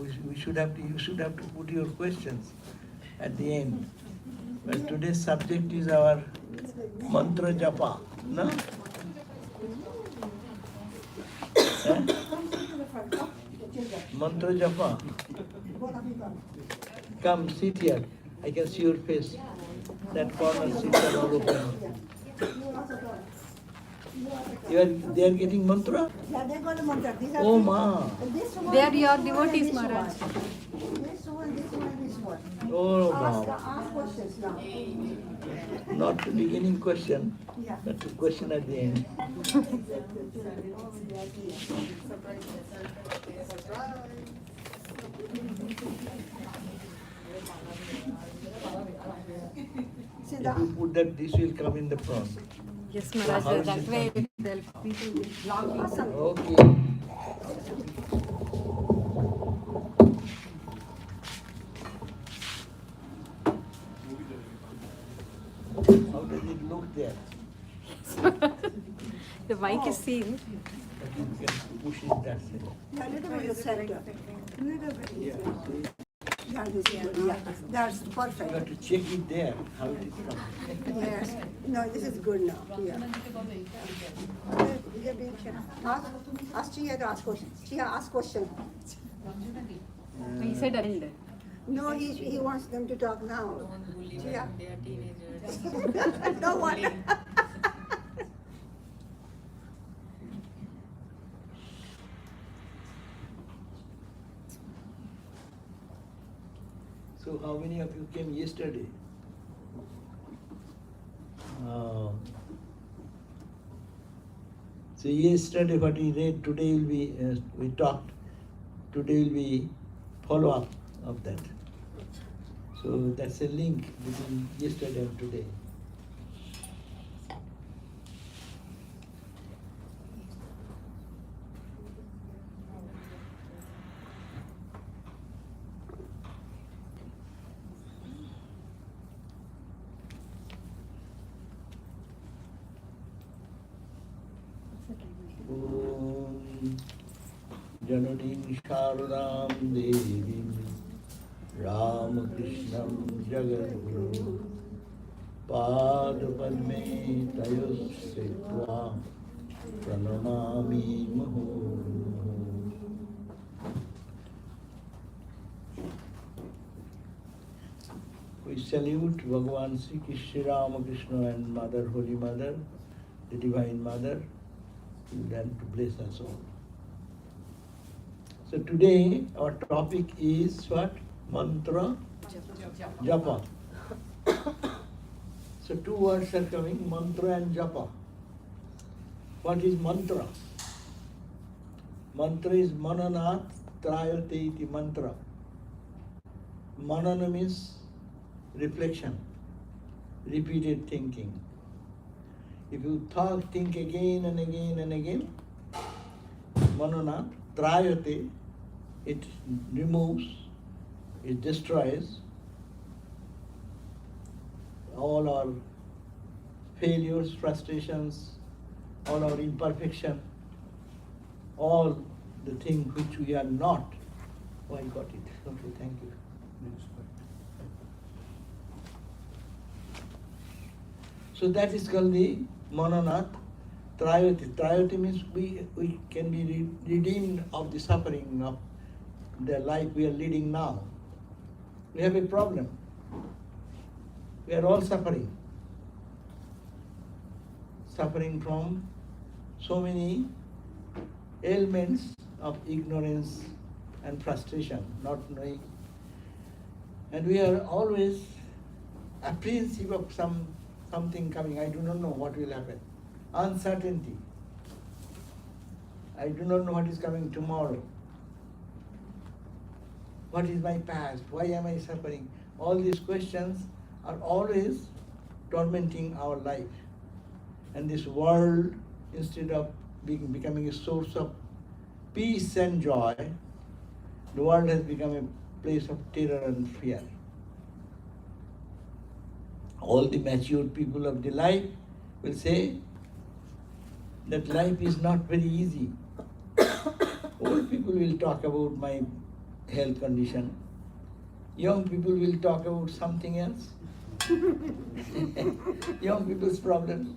you should have to put your questions at the end. But today's subject is our mantra japa, no? Mantra japa. Come, sit here. I can see your face. That corner seats are all open. They are getting mantra? Yeah, they got a mantra. These are Oh, ma. They are your devotees, Maharaj. This one, this one. Oh, ma. Ask questions now. Not the beginning question, Yeah. but the question at the end. See If that? you put that, this will come in the front. Yes, How Maharaj, is that it way coming? they'll people will vlogging. Awesome. Okay. How does it look there? The mic is seen. But you can push it that way. Yeah, little bit center. Little bit. Yeah, see? Yeah, this is good. Yeah, that's You have perfect. to check it there, how it is coming. Yes. No, this is good now. Yeah. Ask Chia to ask questions. Chia, ask questions. He said end. No, he wants them to talk now. Chia. They are teenagers. No one. So how many of you came yesterday? So yesterday what we read, today will be, we talked, today will be follow-up of that. So that's a link between yesterday and today. Om Janadim Sharadam Devim Ramakrishnam Jagadguru Padpadme Tayossetva Pranamami Maho. We salute Bhagavan Sri Ramakrishna and Mother, Holy Mother, the Divine Mother, and to bless us all. So today our topic is what? Mantra Japa. So two words are coming, mantra and japa. What is mantra? Mantra is mananat trayate iti mantra. Manana means reflection, repeated thinking. If you think again and again and again, manana trayate, it removes, it destroys all our failures, frustrations, all our imperfection, all the things which we are not. Oh, I got it. Okay, thank you. So that is called the mananat trayati. Trayati means we can be redeemed of the suffering of the life we are leading now. We have a problem. We are all suffering. Suffering from so many ailments of ignorance and frustration, not knowing. And we are always apprehensive of something coming. I do not know what will happen. Uncertainty. I do not know what is coming tomorrow. What is my past? Why am I suffering? All these questions are always tormenting our life. And this world, instead of becoming a source of peace and joy, the world has become a place of terror and fear. All the matured people of the life will say that life is not very easy. Old people will talk about my health condition. Young people will talk about something else. Young people's problems.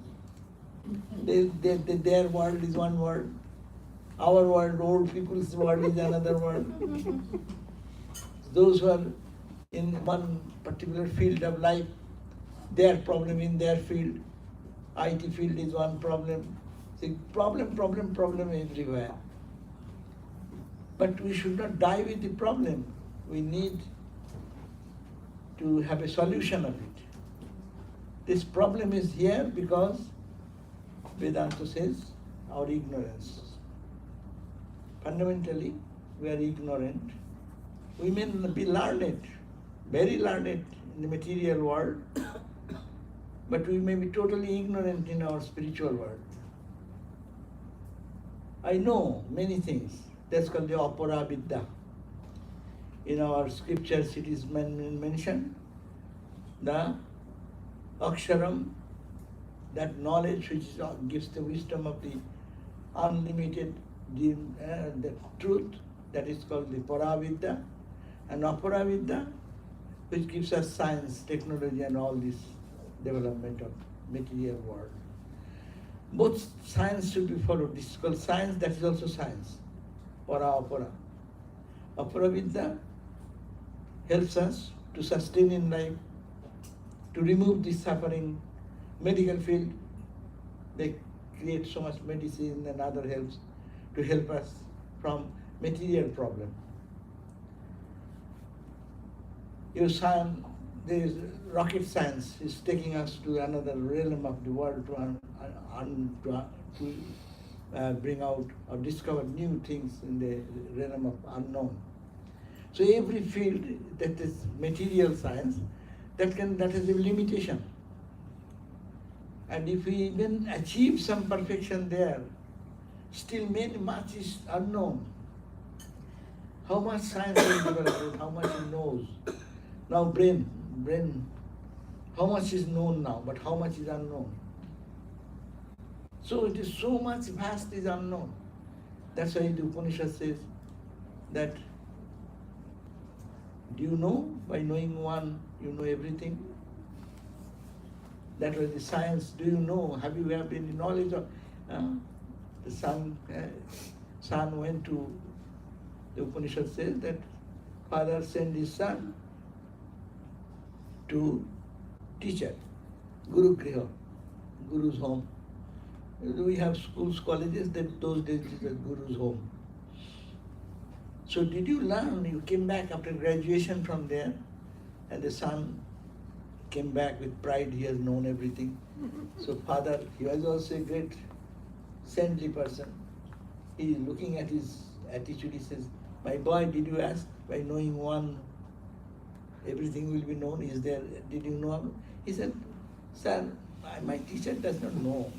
Their world is one world. Our world, old people's world is another world. Those who are in one particular field of life, their problem in their field. IT field is one problem. See, problem everywhere. But we should not die with the problem. We need to have a solution of it. This problem is here because Vedanta says our ignorance. Fundamentally, we are ignorant. We may be learned, very learned in the material world, but we may be totally ignorant in our spiritual world. I know many things. That's called the apara vidya. In our scriptures it is mentioned, the aksharam, that knowledge which gives the wisdom of the unlimited, the truth, that is called the paravidya, and aparavidya, which gives us science, technology, and all this development of material world. Both science should be followed. This is called science, that is also science. Apara. Aparavidya helps us to sustain in life, to remove the suffering. Medical field, they create so much medicine and other helps to help us from material problem. Your son, there is rocket science is taking us to another realm of the world to bring out or discover new things in the realm of unknown. So every field that is material science, that has a limitation. And if we even achieve some perfection there, still much is unknown. How much science is developed, how much it knows. Now brain, how much is known now, but how much is unknown. So it is so much vast is unknown. That's why the Upanishad says that, do you know, by knowing one, you know everything? That was the science. Do you know? Have you have any knowledge of the son? Son went to, the Upanishad says that father sent his son to teacher, Guru Griha, Guru's home. We have schools, colleges, that those days it was Guru's home. So did you learn? You came back after graduation from there, and the son came back with pride, he has known everything. So father, he was also a great saintly person. He is looking at his attitude, he says, my boy, did you ask? By knowing one, everything will be known. Is there, did you know? He said, sir, my teacher does not know.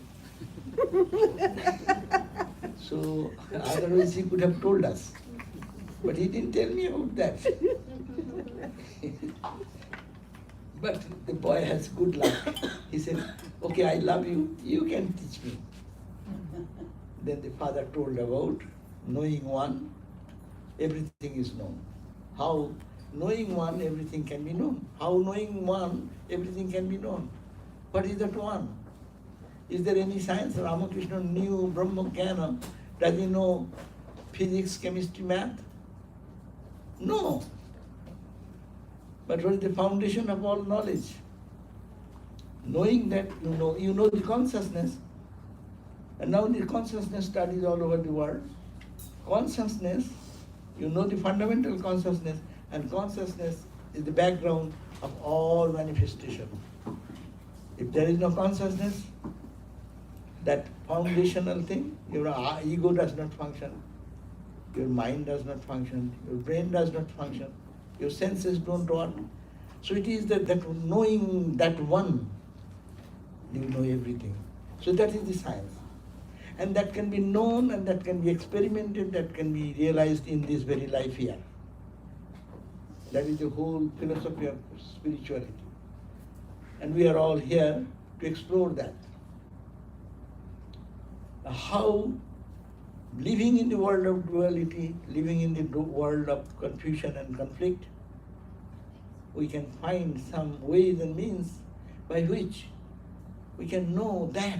So otherwise he could have told us. But he didn't tell me about that. But the boy has good luck. He said, okay, I love you, you can teach me. Then the father told about knowing one, everything is known. How knowing one, everything can be known. How knowing one, everything can be known. What is that one? Is there any science? Ramakrishna knew Brahma Jnana. Does he know physics, chemistry, math? No. But what is the foundation of all knowledge? Knowing that you know the consciousness. And now the consciousness studies all over the world. Consciousness, you know the fundamental consciousness, and consciousness is the background of all manifestation. If there is no consciousness, that foundational thing, your ego does not function, your mind does not function, your brain does not function, your senses don't work. So it is that knowing that one, you know everything. So that is the science. And that can be known, and that can be experimented, that can be realized in this very life here. That is the whole philosophy of spirituality. And we are all here to explore that. How living in the world of duality, living in the world of confusion and conflict, we can find some ways and means by which we can know that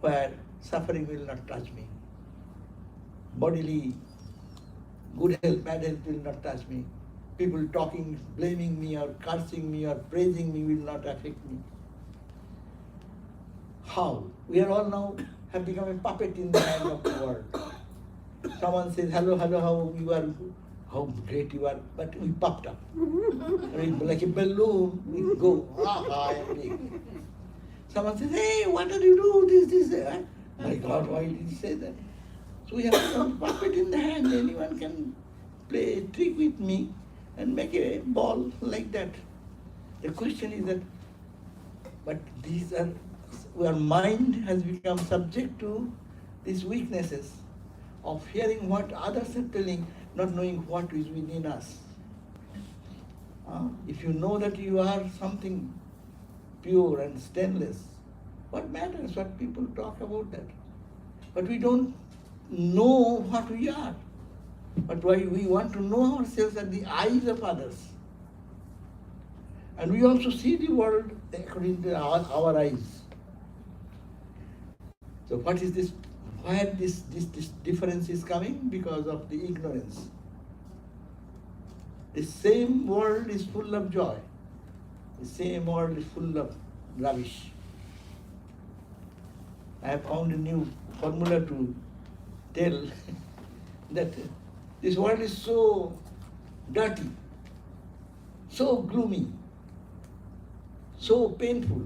where suffering will not touch me. Bodily, good health, bad health will not touch me. People talking, blaming me or cursing me or praising me will not affect me. How? We are all now have become a puppet in the hand of the world. Someone says, hello, how you are, how great you are, but we popped up. Like a balloon, we go, I am big. Someone says, hey, what did you do? This. My God, why did you say that? So we have some puppet in the hand. Anyone can play a trick with me and make a ball like that. The question is that, but these are, our mind has become subject to these weaknesses of hearing what others are telling, not knowing what is within us. If you know that you are something pure and stainless, what matters what people talk about that? But we don't know what we are. But why we want to know ourselves at the eyes of others. And we also see the world according to our eyes. So what is this? Where this difference is coming? Because of the ignorance. The same world is full of joy. The same world is full of rubbish. I have found a new formula to tell that this world is so dirty, so gloomy, so painful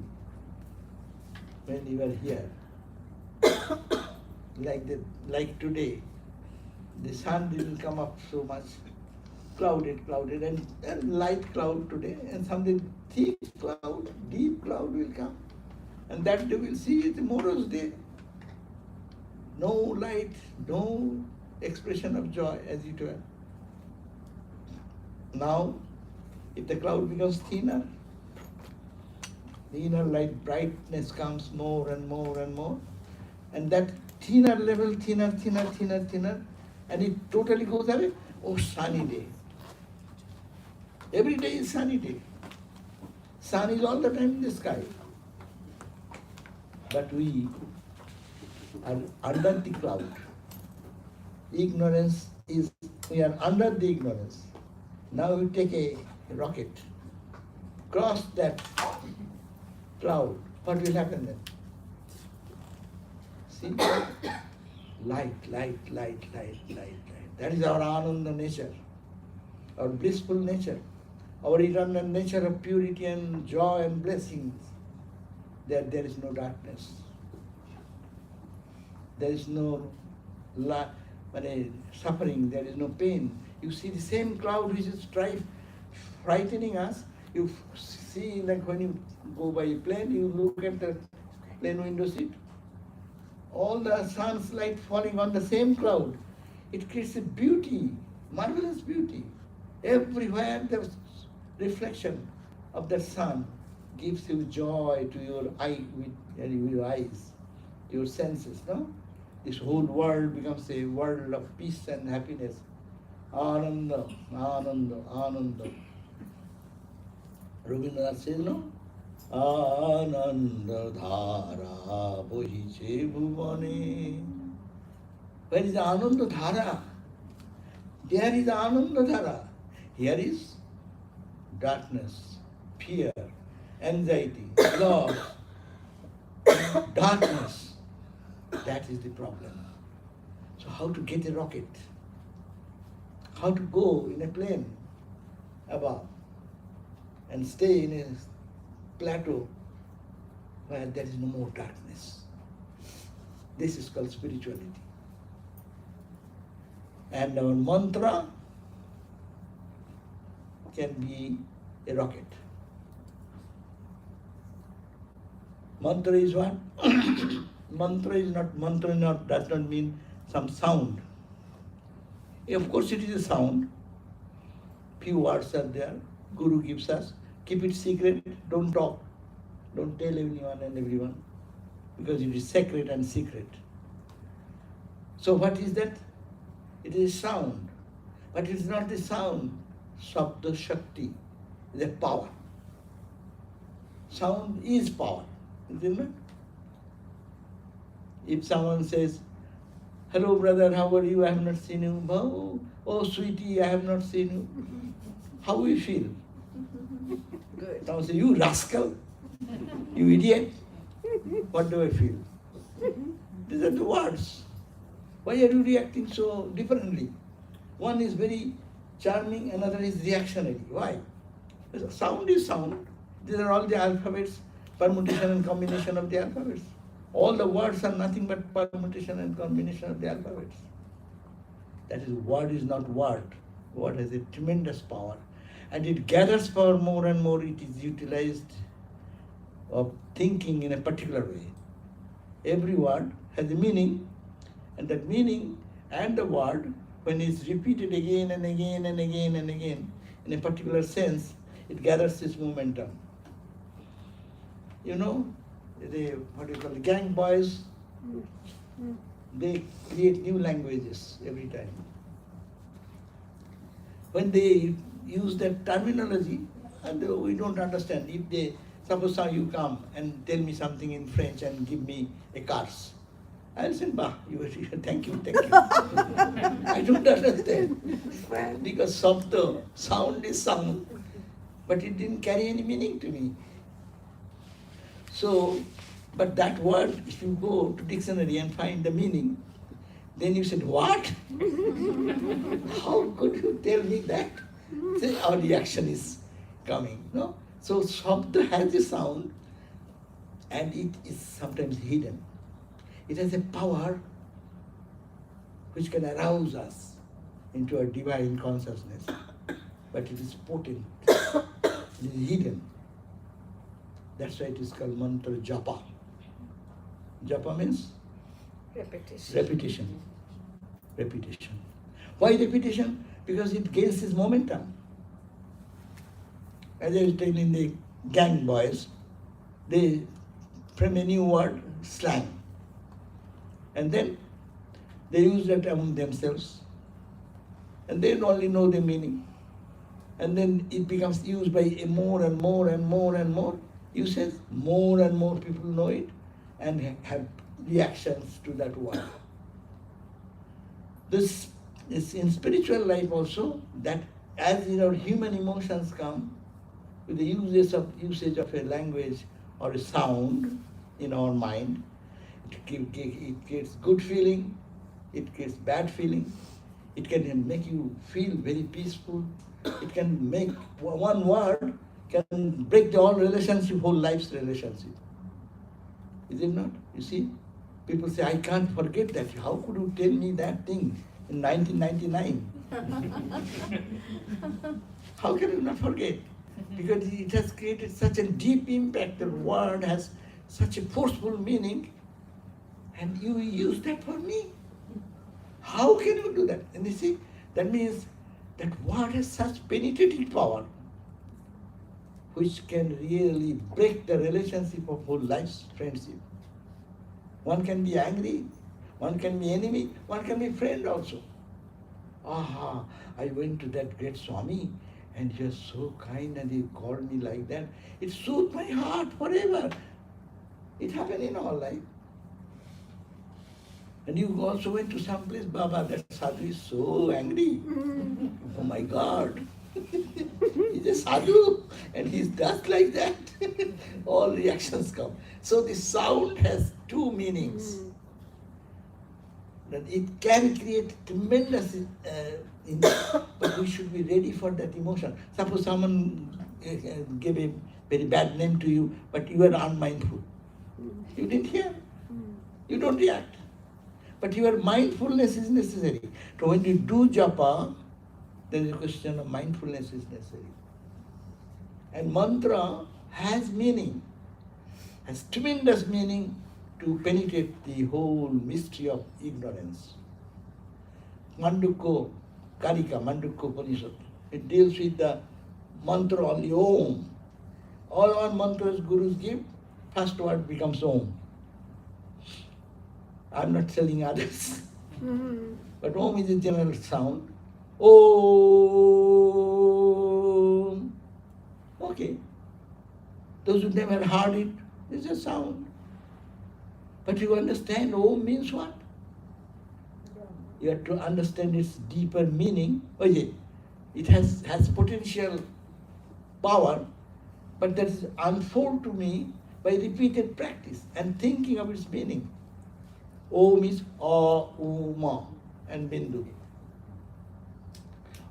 when you are here. Like today, the sun didn't come up so much, clouded, and light cloud today, and something thick cloud, deep cloud will come. And that day we'll see tomorrow's day. No light, no expression of joy as it were. Now, if the cloud becomes thinner, the inner light brightness comes more and more and more, and that thinner level, thinner, and it totally goes away. Oh, sunny day. Every day is sunny day. Sun is all the time in the sky. But we are under the cloud. Ignorance is, we are under the ignorance. Now we take a rocket, cross that cloud, what will happen then? See? Light. That is our ananda nature, our blissful nature, our eternal nature of purity and joy and blessings. There is no darkness. There is no suffering, there is no pain. You see the same cloud which is frightening us. You see, like when you go by a plane, you look at the plane window seat. All the sun's light falling on the same cloud. It creates a beauty, marvelous beauty. Everywhere the reflection of the sun gives you joy to your your eyes, your senses, no? This whole world becomes a world of peace and happiness. Ananda. Rabindranath says, no? Ananda dhara bohiche bhuvane. Where is the Ananda dhara? There is the Ananda dhara. Here is darkness, fear, anxiety, loss, darkness. That is the problem. So how to get a rocket? How to go in a plane above and stay in a plateau where there is no more darkness. This is called spirituality. And our mantra can be a rocket. Mantra is what? Mantra does not mean some sound. Of course it is a sound. Few words are there. Guru gives us. Keep it secret. Don't talk. Don't tell anyone and everyone. Because it is sacred and secret. So what is that? It is sound. But it is not the sound. Sabda Shakti is a power. Sound is power, isn't it? If someone says, hello brother, how are you? I have not seen you. Oh sweetie, I have not seen you. How will you feel? Good. Someone says, you rascal, you idiot. What do I feel? These are the words. Why are you reacting so differently? One is very charming, another is reactionary. Why? Sound is sound. These are all the alphabets, permutation and combination of the alphabets. All the words are nothing but permutation and combination of the alphabets. That is, word is not word. Word has a tremendous power. And it gathers power more and more. It is utilized of thinking in a particular way. Every word has a meaning, and that meaning and the word, when it's repeated again and again and again and again, in a particular sense, it gathers its momentum. You know, the gang boys, they create new languages every time. When they use that terminology, and we don't understand. If they, suppose you come and tell me something in French and give me a curse, I'll say, bah, thank you. I don't understand. Because sabda, sound is sound, but it didn't carry any meaning to me. So, but that word, if you go to dictionary and find the meaning, then you said, what? How could you tell me that? Say, our reaction is coming, no? So, sabda has a sound, and it is sometimes hidden. It has a power which can arouse us into a divine consciousness, but it is potent, it is hidden. That's why it is called mantra Japa. Japa means? Repetition. Repetition. Why repetition? Because it gains its momentum. As I was telling the gang boys, they frame a new word, slang. And then they use that among themselves. And they only know the meaning. And then it becomes used by more and more and more and more usage. More and more people know it and have reactions to that word. This is in spiritual life also, that as our human emotions come, with the usage of a language or a sound in our mind, it creates good feeling, it creates bad feeling, it can make you feel very peaceful, it can make one word can break the whole relationship, whole life's relationship. Is it not? You see, people say, I can't forget that. How could you tell me that thing in 1999? How can you not forget? Because it has created such a deep impact. The word has such a forceful meaning, and you use that for me. How can you do that? And you see, that means that word has such penetrating power, which can really break the relationship of whole life's friendship. One can be angry, one can be enemy, one can be friend also. Aha, I went to that great Swami, and he was so kind and he called me like that. It soothed my heart forever. It happened in our life. And you also went to some place, Baba, that sadhu is so angry. Oh my God. He's a sadhu and he does like that. All reactions come. So the sound has two meanings. That it can create tremendous but we should be ready for that emotion. Suppose someone gave a very bad name to you, but you were unmindful. You didn't hear. You don't react. But your mindfulness is necessary. So when you do japa, there is a question of mindfulness is necessary. And mantra has meaning, has tremendous meaning to penetrate the whole mystery of ignorance. Mandukko, Karika, Mandukko Upanishad, it deals with the mantra only, Om. All our mantras Gurus give, first word becomes Om. I'm not telling others. But Om is a general sound. Om. Okay. Those who never heard it, it's a sound. But you understand Om means what? You have to understand its deeper meaning. Oh yeah, it has potential power, but that is unfold to me by repeated practice and thinking of its meaning. Om is A, U, Ma, and Bindu.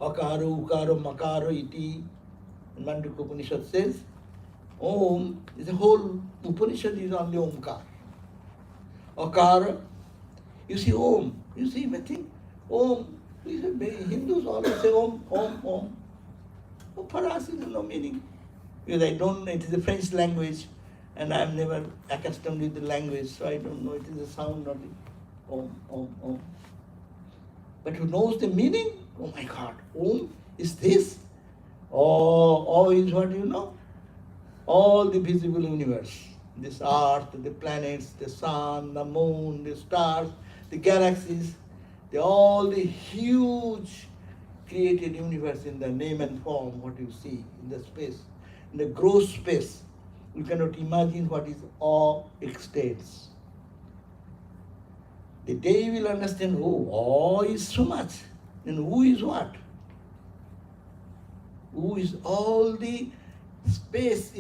Akaro, Ukaro, Makaro, Iti. And Mandukya Upanishad says, Om is the whole Upanishad is only Omkar. Akara, you see Om, you see nothing. Om, Hindus always say Om, Om, Om. Oh, for us it has no meaning. Because I don't know, it is a French language and I am never accustomed with the language, so I don't know, it is a sound only. Om, Om, Om. But who knows the meaning? Oh my God, Om is this? Oh is what you know? All the visible universe. This earth, the planets, the sun, the moon, the stars, the galaxies, all the huge created universe in the name and form, what you see in the space, in the gross space. You cannot imagine what is awe extends. The day you will understand, oh, awe is so much. Then who is what? Who is all the space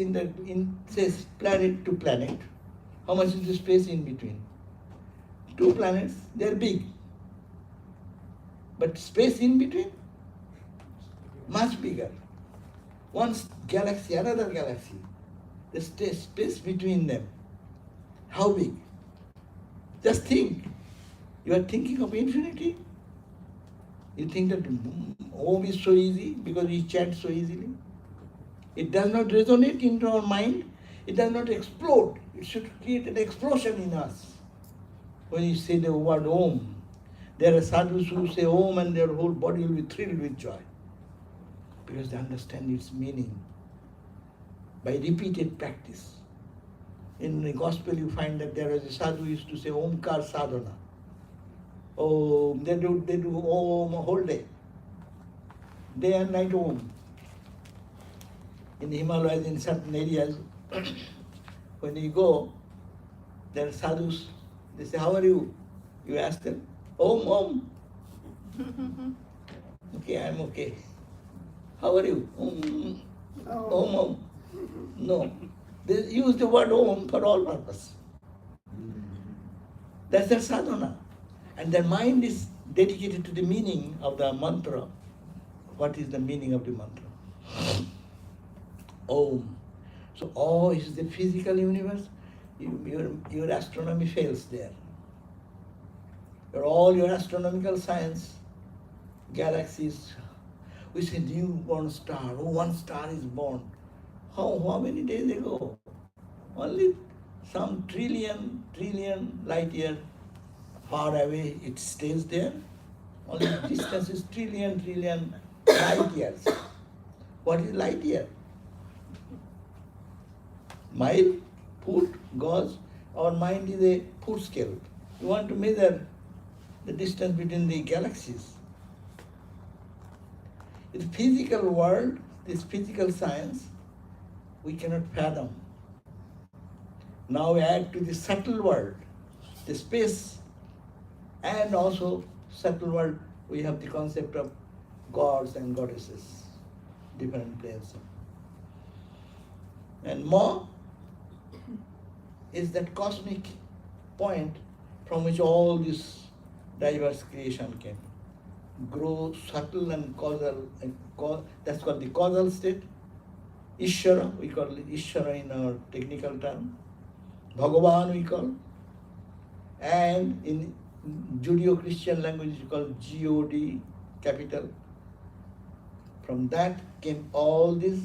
says planet to planet. How much is the space in between? 2 planets, they are big. But space in between, much bigger. One galaxy, another galaxy. The space between them. How big? Just think. You are thinking of infinity. You think that Om is so easy because we chant so easily. It does not resonate into our mind. It does not explode. It should create an explosion in us. When you say the word Om, there are sadhus who say Om and their whole body will be thrilled with joy. Because they understand its meaning by repeated practice. In the gospel you find that there is a sadhu who used to say Omkar sadhana. Om, they do Om a whole day. Day and night Om. In the Himalayas, in certain areas, when you go, there are sadhus, they say, how are you? You ask them, Om, Om. Okay, I'm okay. How are you? Om, Om, Om. No. They use the word Om for all purpose. That's their sadhana. And their mind is dedicated to the meaning of the mantra. What is the meaning of the mantra? Om. So awe is the physical universe. Your astronomy fails there. All your astronomical science, galaxies, we say newborn star. Oh, one star is born. How many days ago? Only some trillion light year far away it stays there. Only distance is trillion light years. What is light year? Mile, foot, gauge. Our mind is a foot scale. You want to measure the distance between the galaxies. In the physical world, this physical science, we cannot fathom. Now we add to the subtle world, the space, and also subtle world, we have the concept of gods and goddesses, different planes. And Ma is that cosmic point from which all this diverse creation came. Grow subtle and causal, that's called the causal state. Ishvara, we call it Ishvara in our technical term. Bhagavan we call. And in Judeo-Christian language we call God, capital. From that came all this,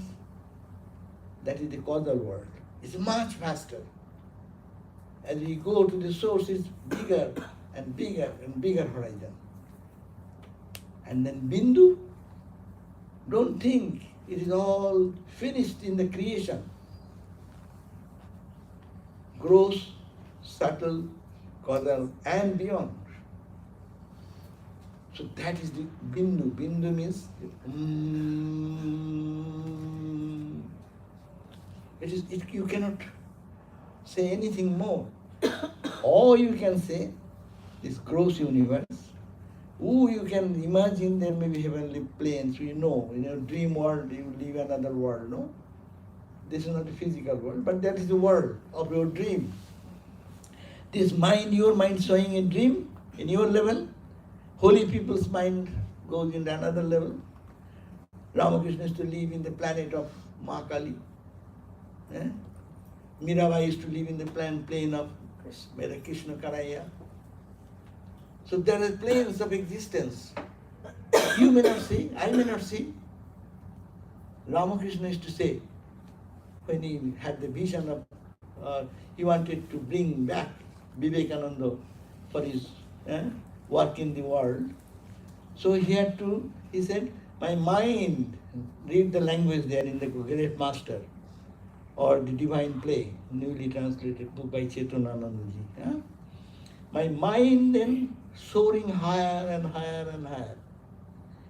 that is the causal world. It's much faster. As we go to the source, it's bigger and bigger and bigger horizon. And then Bindu, don't think it is all finished in the creation. Gross, subtle, causal, and beyond. So that is the bindu. Bindu means you cannot say anything more. Or you can say this gross universe. You can imagine there may be heavenly planes. We know in your dream world you live another world. No, this is not the physical world, but that is the world of your dream. This mind, your mind showing a dream in your level. Holy people's mind goes into another level. Ramakrishna used to live in the planet of Mahakali. Mirabai used to live in the plane of Krishna Karaya. So there are planes of existence. You may not see, I may not see. Ramakrishna used to say, when he had the vision of, he wanted to bring back Vivekananda for his work in the world. So he said, my mind, read the language there in the Great Master, or the Divine Play, newly translated book by Chetananandaji. My mind then soaring higher and higher and higher.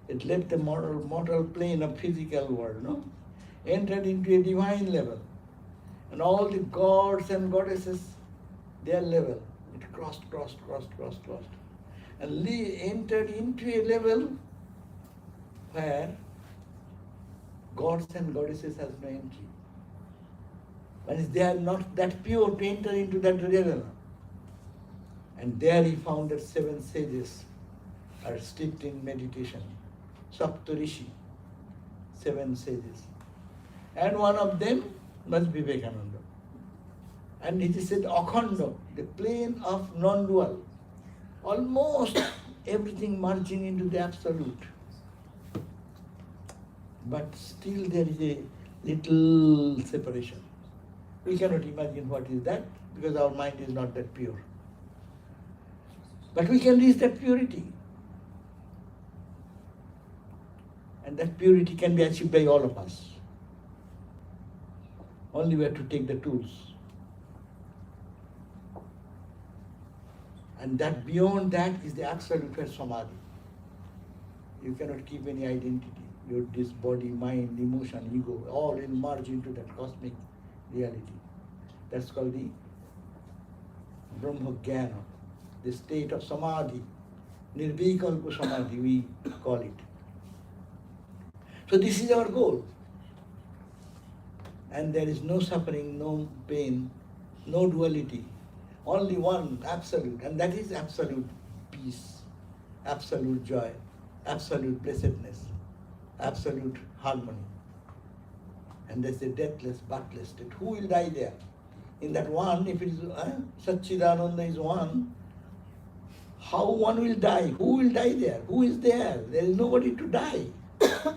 It left the mortal plane of physical world, no? Entered into a divine level. And all the gods and goddesses, their level. It crossed. And entered into a level where gods and goddesses has no entry. But they are not that pure to enter into that level. And there he found that 7 sages are steeped in meditation. Saptarishi, 7 sages. And one of them was Vivekananda. And it is said Akhanda, the plane of non-dual. Almost everything merging into the absolute. But still there is a little separation. We cannot imagine what is that because our mind is not that pure. But we can reach that purity. And that purity can be achieved by all of us. Only we have to take the tools. And that beyond that is the absolute samadhi. You cannot keep any identity. This body, mind, emotion, ego, all will merge into that cosmic reality. That's called the Brahma Jnana, the state of samadhi. Nirvikalpa samadhi, we call it. So this is our goal. And there is no suffering, no pain, no duality. Only one absolute, and that is absolute peace, absolute joy, absolute blessedness, absolute harmony. And there's a deathless, birthless state. Who will die there? In that one, if it is Satchidananda is one, how one will die? Who will die there? Who is there? There is nobody to die,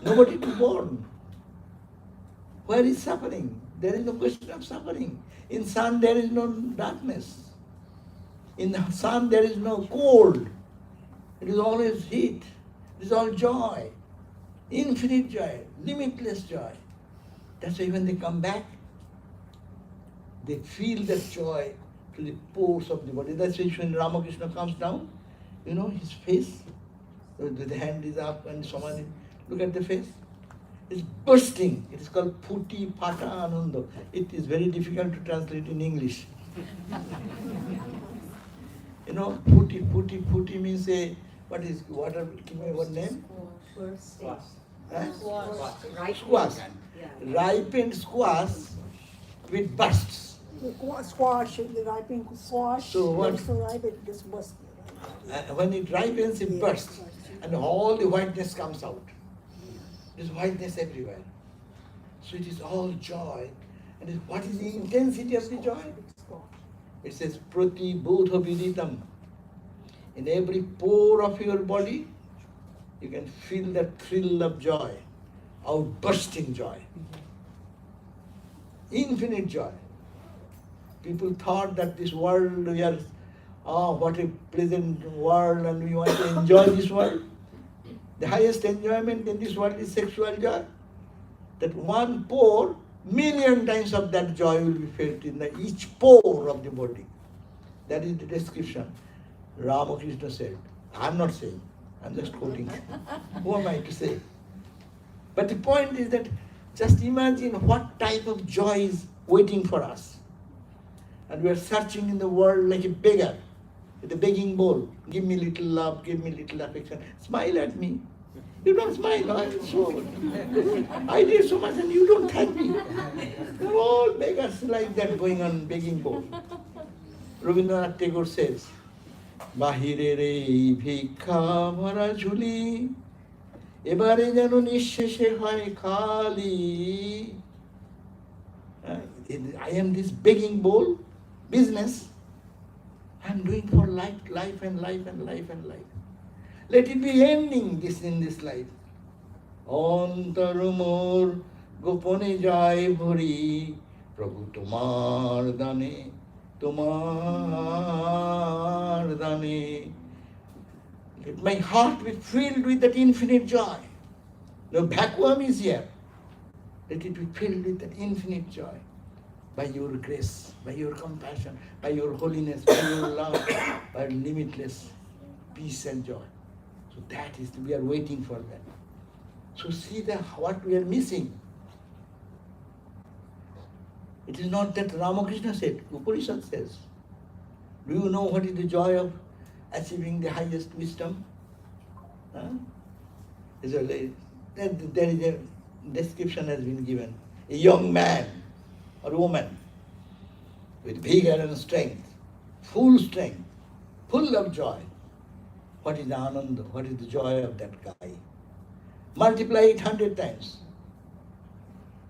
nobody to born. Where is suffering? There is no question of suffering. In sun there is no darkness. In the sun there is no cold. It is always heat. It is all joy. Infinite joy, limitless joy. That's why when they come back, they feel that joy to the pores of the body. That's why when Ramakrishna comes down, his face, the hand is up and Samadhi, look at the face. It's bursting. It is called Puti Pata Ananda. It is very difficult to translate in English. Puti means what name? Squash. Ripened squash with bursts. Squash, the ripening squash. So what? It gets busted. When it ripens, it bursts, and all the whiteness comes out. There's whiteness everywhere. So it is all joy. And what is the intensity of the joy? It says prati bodha viditam. In every pore of your body, you can feel that thrill of joy, outbursting joy. Infinite joy. People thought that this world, we are, what a pleasant world and we want to enjoy this world. The highest enjoyment in this world is sexual joy. That one pore, million times of that joy will be felt in each pore of the body. That is the description. Ramakrishna said. I am not saying. I'm just quoting. Who am I to say? But the point is that just imagine what type of joy is waiting for us. And we are searching in the world like a beggar, with a begging bowl. Give me little love, give me little affection. Smile at me. You don't smile, I'm so. I did so much and you don't thank me. They're all beggars like that going on begging bowl. Rabindranath Tagore says, বাহিরের এই ভিক্ষা ভরা ঝুলি এবারে যেন নিঃশেষে হয় খালি I am this begging bowl business. I am doing for life and life and life and life. Let it be ending this in this life. অন্তর মোর গোপনে যায় ভরি প্রভু তোমার দানে তোমার দানে. Let my heart be filled with that infinite joy. No vacuum is here. Let it be filled with that infinite joy. By your grace, by your compassion, by your holiness, by your love, by limitless peace and joy. So that is, we are waiting for that. So see what we are missing. It is not that Ramakrishna said, Upanishad says. Do you know what is the joy of achieving the highest wisdom? There is a description has been given. A young man or woman with vigor and strength, full of joy. What is the ananda? What is the joy of that guy? Multiply it 100 times.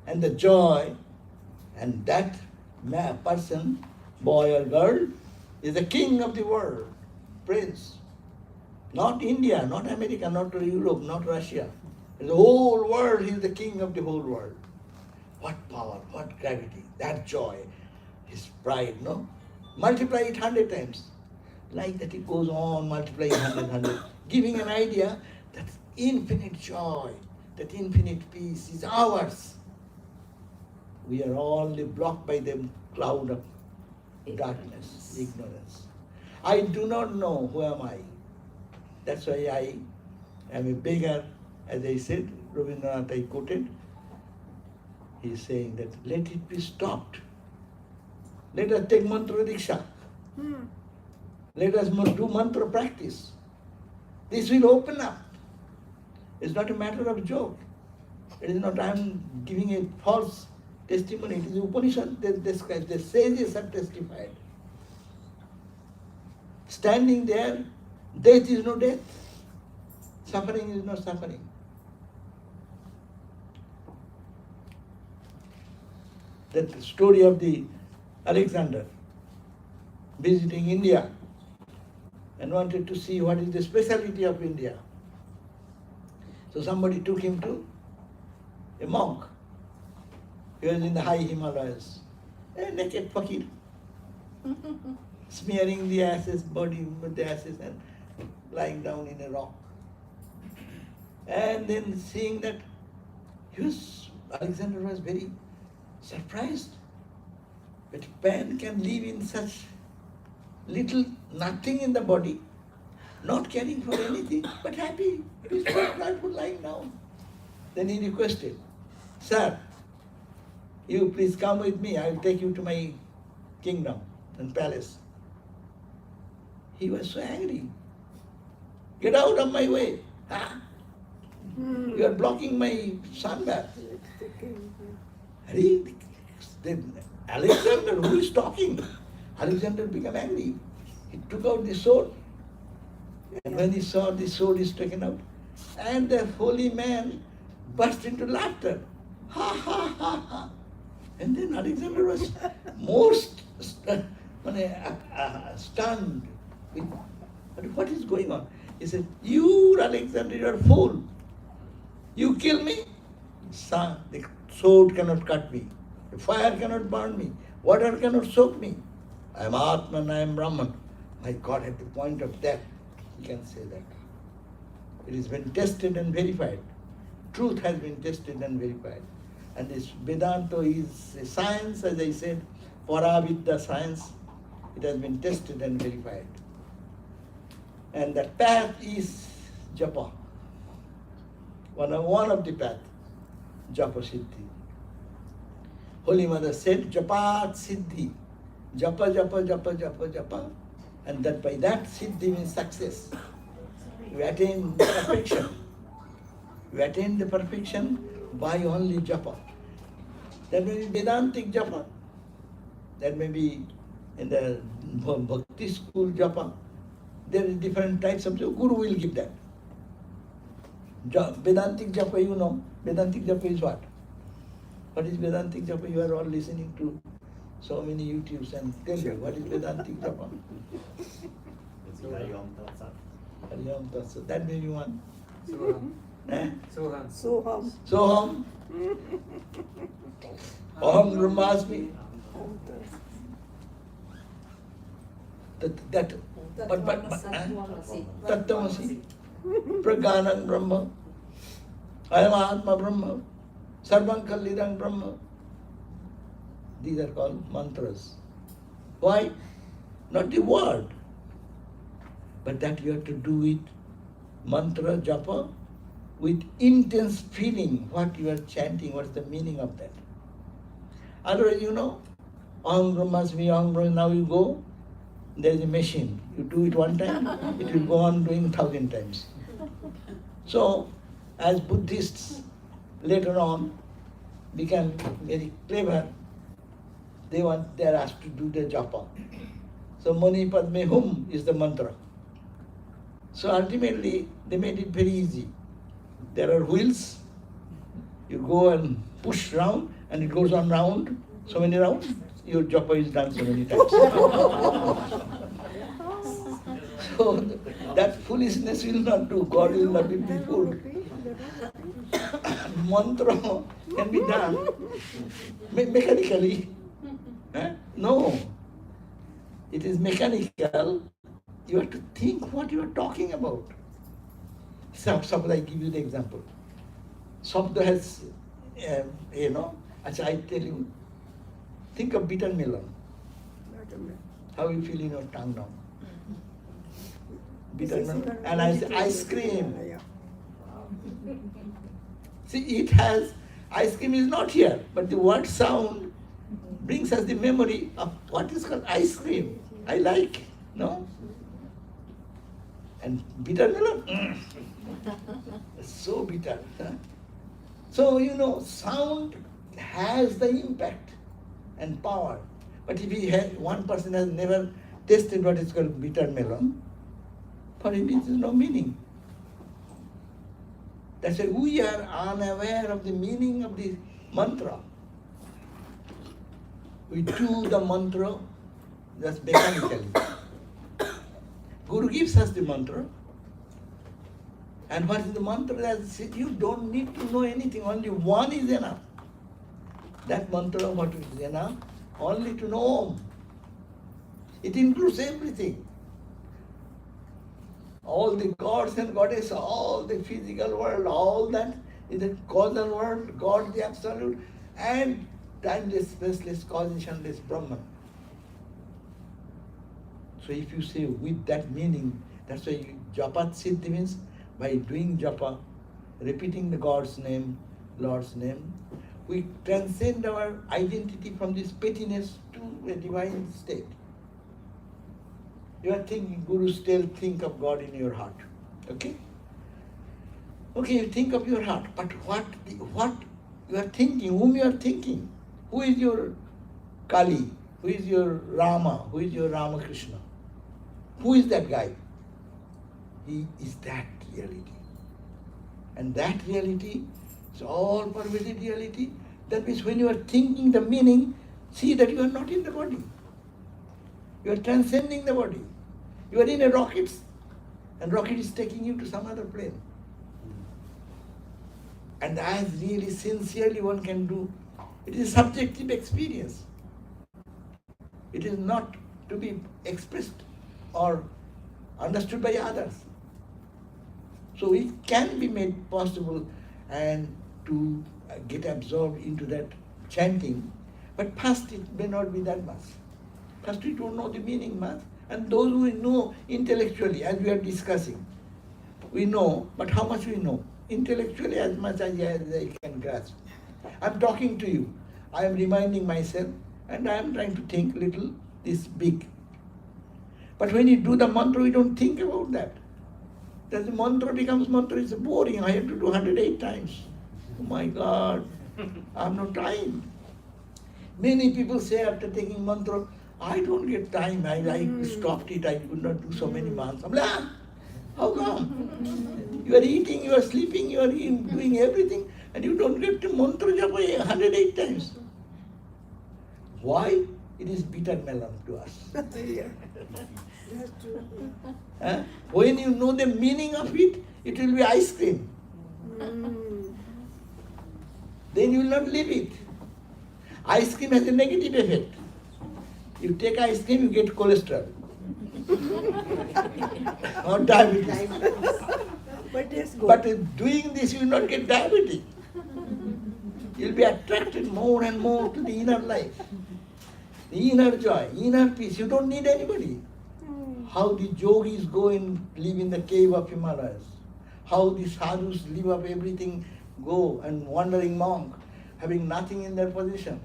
And the joy and that person, boy or girl, is the king of the world, prince. Not India, not America, not Europe, not Russia. The whole world, he is the king of the whole world. What power, what gravity, that joy, his pride, no? Multiply it 100 times. Like that it goes on, multiplying 100, giving an idea that infinite joy, that infinite peace is ours. We are only blocked by the cloud of darkness, ignorance. I do not know who am I. That's why I am a beggar, as I said, Rabindranath I quoted. He is saying that let it be stopped. Let us take mantra diksha. Let us do mantra practice. This will open up. It's not a matter of joke. It is not I am giving a false testimony. It is Upanishad that describes. The sages have testified. Standing there, death is no death. Suffering is no suffering. That story of the Alexander visiting India and wanted to see what is the speciality of India. So somebody took him to a monk. He was in the high Himalayas, a naked fakir, smearing the ashes, body with the ashes and lying down in a rock. And then seeing that Alexander was very surprised that man can live in such little nothing in the body, not caring for anything, but happy, peaceful, joyful, lying down. Then he requested, "Sir, you please come with me, I will take you to my kingdom and palace." He was so angry. "Get out of my way. Huh? You are blocking my sunbath." Then Alexander, who is talking? Alexander became angry. He took out the sword. And when he saw the sword is taken out, and the holy man burst into laughter. Ha ha ha ha. And then Alexander was most stunned. What is going on? He said, "You, Alexander, you are a fool. You kill me? Son, the sword cannot cut me. The fire cannot burn me. Water cannot soak me. I am Atman, I am Brahman." My God, at the point of death, he can say that. It has been tested and verified. Truth has been tested and verified. And this Vedanta is a science, as I said, Paravidya science. It has been tested and verified. And the path is Japa. One of the path, Japa Siddhi. Holy Mother said, Japat Siddhi. Japa, japa, japa, japa, japa. And that by that Siddhi means success. You attain perfection. You attain the perfection by only japa. That may be Vedantic japa. That may be in the Bhakti school japa. There are different types of japa. Guru will give that. Vedantic japa, you know. Vedantic japa is what? What is Vedantic japa? You are all listening to so many YouTubes and tell you what is Vedantic japa. It's Hariyam Tatsat. Hariyam Tatsat. That may be one. Soham. Eh? Soham. Soham. Soham. Aham Brahmasmi. That Tattvamasi. Praganam Brahma. Ayam Atma Brahma. Sarvam Kallidam Brahma. These are called mantras. Why? Not the word, but that you have to do it, mantra, japa, with intense feeling what you are chanting, what's the meaning of that. Otherwise, you know, Aham Brahmasmi, Aham Brahma, now you go, there is a machine. You do it one time, it will go on doing 1,000 times. So, as Buddhists later on become very clever, they are asked to do the japa. So Mani Padme Hum is the mantra. So ultimately they made it very easy. There are wheels, you go and push round and it goes on round, so many rounds, your japa is done so many times. So that foolishness will not do, God will not be fooled. Mantra can be done mechanically. No, it is mechanical. You have to think what you are talking about. Suppose I give you the example. Sabda has, I tell you, think of bitter melon. How you feel in your tongue now? Bitter melon. And I say ice cream. See, it has, ice cream is not here, but the word sound brings us the memory of what is called ice cream. I like, no? And bitter melon, it's so bitter. Huh? So, you know, sound has the impact and power. But if one person has never tasted what is called bitter melon, for him it is no meaning. That's why we are unaware of the meaning of the mantra. We do the mantra just mechanically. Guru gives us the mantra. And what is the mantra? You don't need to know anything, only one is enough. That mantra, what is enough? Only to know Om. It includes everything. All the gods and goddesses, all the physical world, all that is the causal world, God the Absolute, and timeless, spaceless, causationless Brahman. So if you say with that meaning, that's why Japat Siddhi means by doing japa, repeating the God's name, Lord's name, we transcend our identity from this pettiness to a divine state. You are thinking, Guru, still think of God in your heart. Okay? Okay, you think of your heart, but what you are thinking, whom you are thinking? Who is your Kali? Who is your Rama? Who is your Ramakrishna? Who is that guy? He is that reality. And that reality is all pervasive reality. That means when you are thinking the meaning, see that you are not in the body. You are transcending the body. You are in a rocket, and rocket is taking you to some other plane. And as really sincerely one can do, it is a subjective experience. It is not to be expressed or understood by others. So it can be made possible and to get absorbed into that chanting, but first it may not be that much. First we don't know the meaning much, and those who know intellectually, as we are discussing, We know, but how much we know? Intellectually, as much as I can grasp. I'm talking to you. I am reminding myself, and I am trying to think little this big. But when you do the mantra, we don't think about that. That the mantra becomes mantra, it's boring. I have to do 108 times. Oh my God, I have no time. Many people say after taking mantra, I don't get time. I stopped it. I could not do so many months. I'm like, how come? You are eating, you are sleeping, you are doing everything, and you don't get to mantra japa 108 times. Why? It is bitter melon to us. Yeah. That's true. When you know the meaning of it, it will be ice cream. Then you will not leave it. Ice cream has a negative effect. You take ice cream, you get cholesterol. Or diabetes. But it's good. But doing this, you will not get diabetes. You will be attracted more and more to the inner life. The inner joy, inner peace. You don't need anybody. How the yogis go and live in the cave of Himalayas. How the sadhus live up everything, go and wandering monk, having nothing in their possession.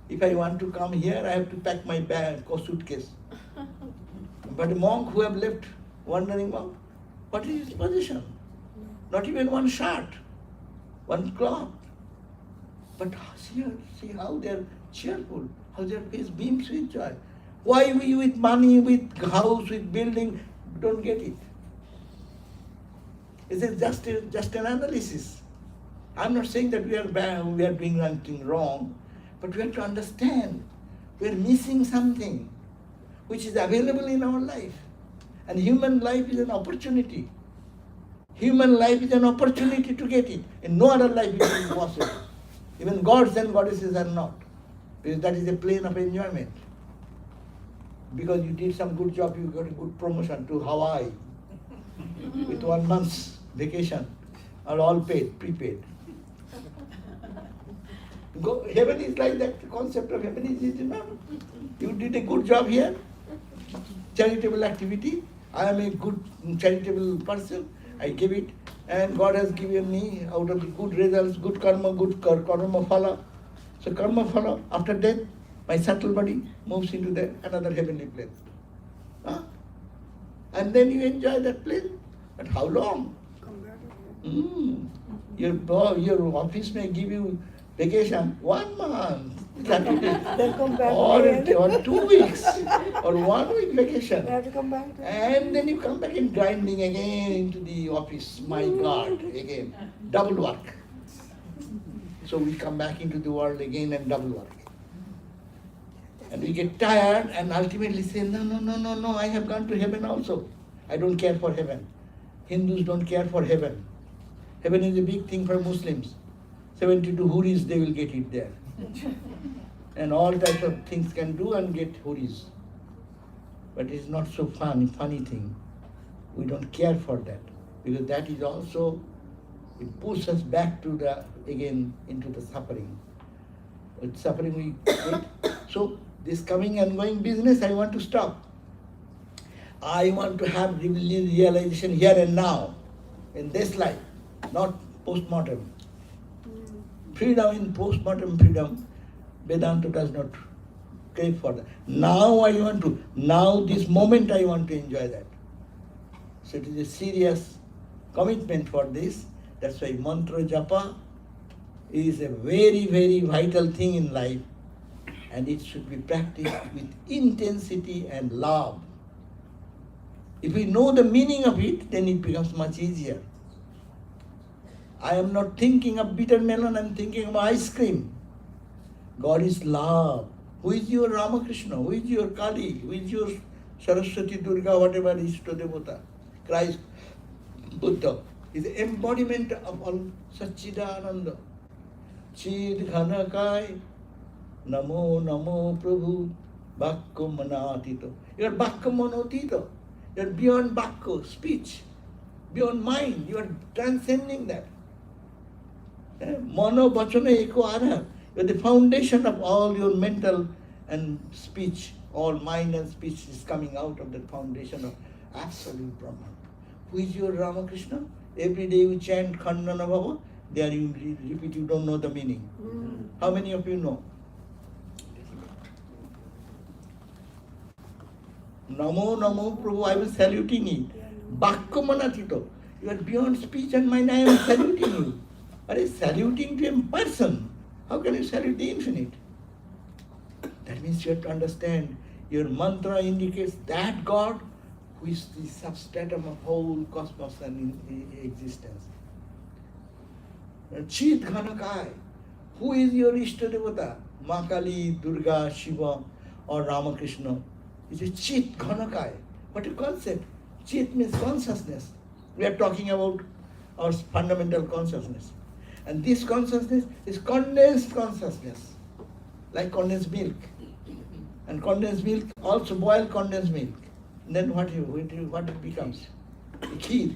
If I want to come here, I have to pack my bag or suitcase. But a monk who have left wandering monk, what is his possession? Not even one shirt, one cloth. But see how they are cheerful, how their face beams with joy. Why we with money, with house, with building, don't get it? It is just an analysis. I'm not saying that we are bad, we are doing something wrong, but we have to understand we are missing something which is available in our life. And human life is an opportunity. Human life is an opportunity to get it. In no other life it is possible. Even gods and goddesses are not. Because that is a plane of enjoyment. Because you did some good job, you got a good promotion to Hawaii with 1 month's vacation, are all paid, prepaid. Heaven is like that. The concept of heaven is, you did a good job here, charitable activity. I am a good charitable person. I give it, and God has given me out of the good results, good karma phala. So karma phala, after death, my subtle body moves into another heavenly plane. And then you enjoy that plane. But how long? Come back again. Your office may give you vacation 1 month, Then come back or again. 2 weeks, or 1 week vacation. You have to come back. And then you come back and grinding again into the office. My God, again. Double work. So we come back into the world again and double work. And we get tired and ultimately say, no, I have gone to heaven also. I don't care for heaven. Hindus don't care for heaven. Heaven is a big thing for Muslims. 72 huris, they will get it there. And all types of things can do and get huris. But it's not so funny thing. We don't care for that. Because that is also, it pushes us back to again into the suffering. With suffering we get. So this coming and going business, I want to stop. I want to have realization here and now, in this life, not post-mortem. Freedom in post-mortem freedom, Vedanta does not crave for that. Now this moment I want to enjoy that. So it is a serious commitment for this. That's why mantra japa is a very, very vital thing in life, and it should be practiced with intensity and love. If we know the meaning of it, then it becomes much easier. I am not thinking of bitter melon, I am thinking of ice cream. God is love. Who is your Ramakrishna? Who is your Kali? Who is your Saraswati, Durga, whatever is to Devata? Christ, Buddha is the embodiment of all Satchidananda. Chid Ghanakai, Namo Namo Prabhu, Bhakko Manatito. You are Bhakko Manatito. You are beyond Bhakko, speech, beyond mind. You are transcending that. Mano Bachana Eko Ara. You are the foundation of all your mental and speech. All mind and speech is coming out of the foundation of absolute Brahman. Who is your Ramakrishna? Every day you chant Khandana Bhava, there you repeat, you don't know the meaning. How many of you know? Namo Namo Prabhu, I was saluting it. Bakko Manatito. You are beyond speech and mind, I am saluting you. Are you saluting to a person? How can you salute the infinite? That means you have to understand your mantra indicates that God who is the substratum of whole cosmos and existence. Chit Ghanakai. Who is your Ishta Devata? Makali, Durga, Shiva or Ramakrishna. It is Chit Ghanakai. What a concept. Chit means consciousness. We are talking about our fundamental consciousness. And this consciousness is condensed consciousness, like condensed milk. And condensed milk, also boil condensed milk. And then what it becomes? Kheer.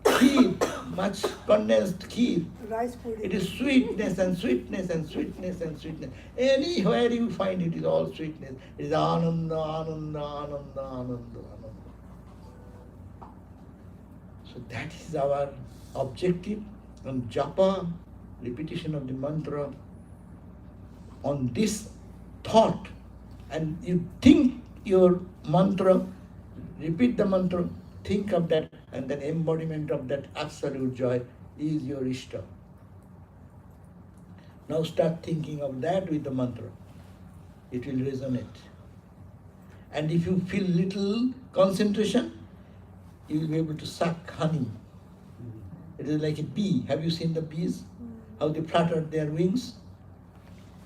Kheer, much condensed kheer. Rice pudding. It is sweetness and sweetness and sweetness and sweetness. Anywhere you find it is all sweetness. It is ananda, ananda, ananda, ananda, ananda. So that is our objective. And japa, repetition of the mantra, on this thought, and you think your mantra, repeat the mantra, think of that, and then embodiment of that absolute joy is your Ishta. Now start thinking of that with the mantra. It will resonate. And if you feel little concentration, you will be able to suck honey. It is like a bee. Have you seen the bees? How they flutter their wings?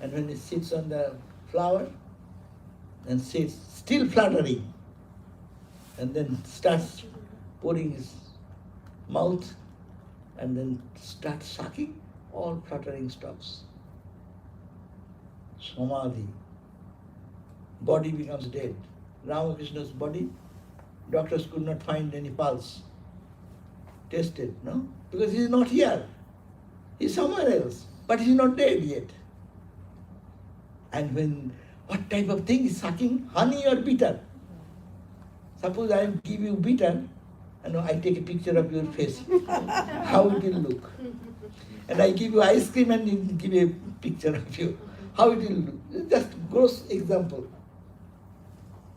And when it sits on the flower, and sits still fluttering, and then starts pouring his mouth, and then starts sucking, all fluttering stops. Samadhi. Body becomes dead. Ramakrishna's body, doctors could not find any pulse. Tested, no? Because he is not here. He is somewhere else. But he is not dead yet. And when, what type of thing is sucking? Honey or bitter? Suppose I give you bitter, and I take a picture of your face. How it will look? And I give you ice cream and give a picture of you. How it will look? It's just gross example.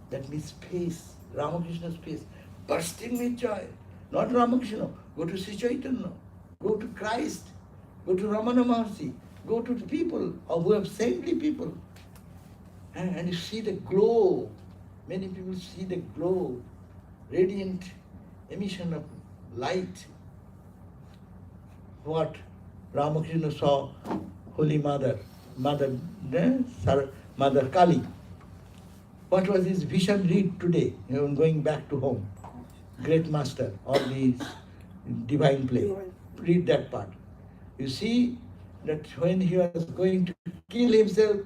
That means face, Ramakrishna's face, bursting with joy. Not Ramakrishna. Go to Sri Chaitanya. Go to Christ. Go to Ramana Maharshi. Go to the people who have saintly people. And you see the glow. Many people see the glow. Radiant emission of light. What Ramakrishna saw, Holy Mother, Mother Kali. What was his vision? Read today, going back to home. Great Master, all these divine play. Read that part. You see that when he was going to kill himself,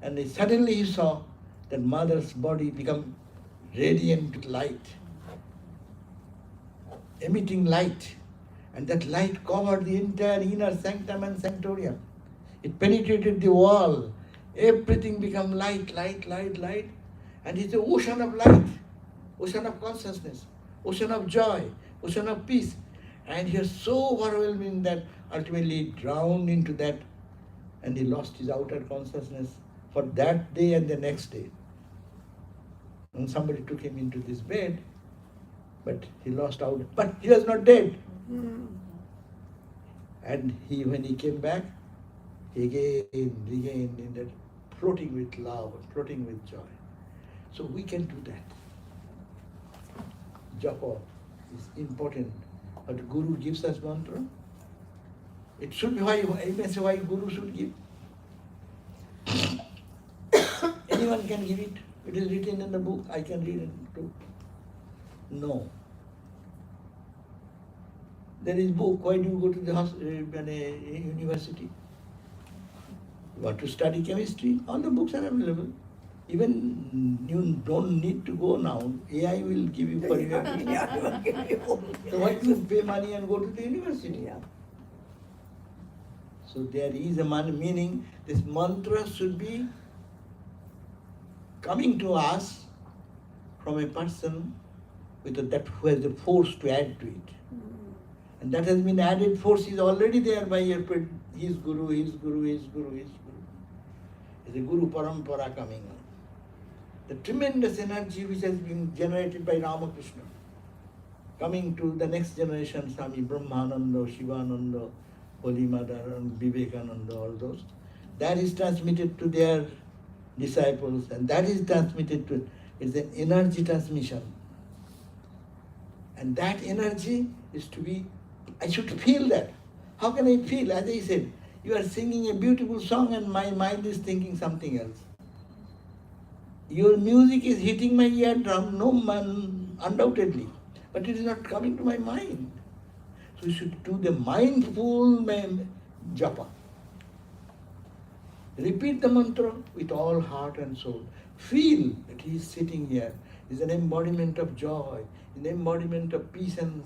and suddenly he saw that Mother's body become radiant with light, emitting light, and that light covered the entire inner sanctum and sanctorium. It penetrated the wall. Everything became light, light, light, light, and it's an ocean of light, ocean of consciousness, ocean of joy, ocean of peace. And he was so overwhelming that ultimately he drowned into that, and he lost his outer consciousness for that day and the next day. And somebody took him into this bed, but he lost out. But he was not dead. And when he came back, he again regained in that floating with love, floating with joy. So we can do that. Japa is important. But Guru gives us mantra. It should be why Guru should give. Anyone can give it. It is written in the book. I can read it too. No. There is book. Why do you go to the university? You want to study chemistry? All the books are available. Even you don't need to go now. AI will give you for your So why do you pay money and go to the university? Yeah. So there is a meaning. This mantra should be coming to us from a person that who has the force to add to it. And that has been added force is already there by his guru, his guru, his guru, his guru. It's a guru parampara coming on. The tremendous energy which has been generated by Ramakrishna, coming to the next generation, Swami Brahmananda, Shivananda, Holy Mother, and Vivekananda, all those, that is transmitted to their disciples, and that is transmitted to, it's an energy transmission. And that energy is to be, I should feel that. How can I feel? As I said, you are singing a beautiful song and my mind is thinking something else. Your music is hitting my eardrum, no man, undoubtedly, but it is not coming to my mind. So you should do the mindful japa. Repeat the mantra with all heart and soul. Feel that he is sitting here. He is an embodiment of joy, an embodiment of peace and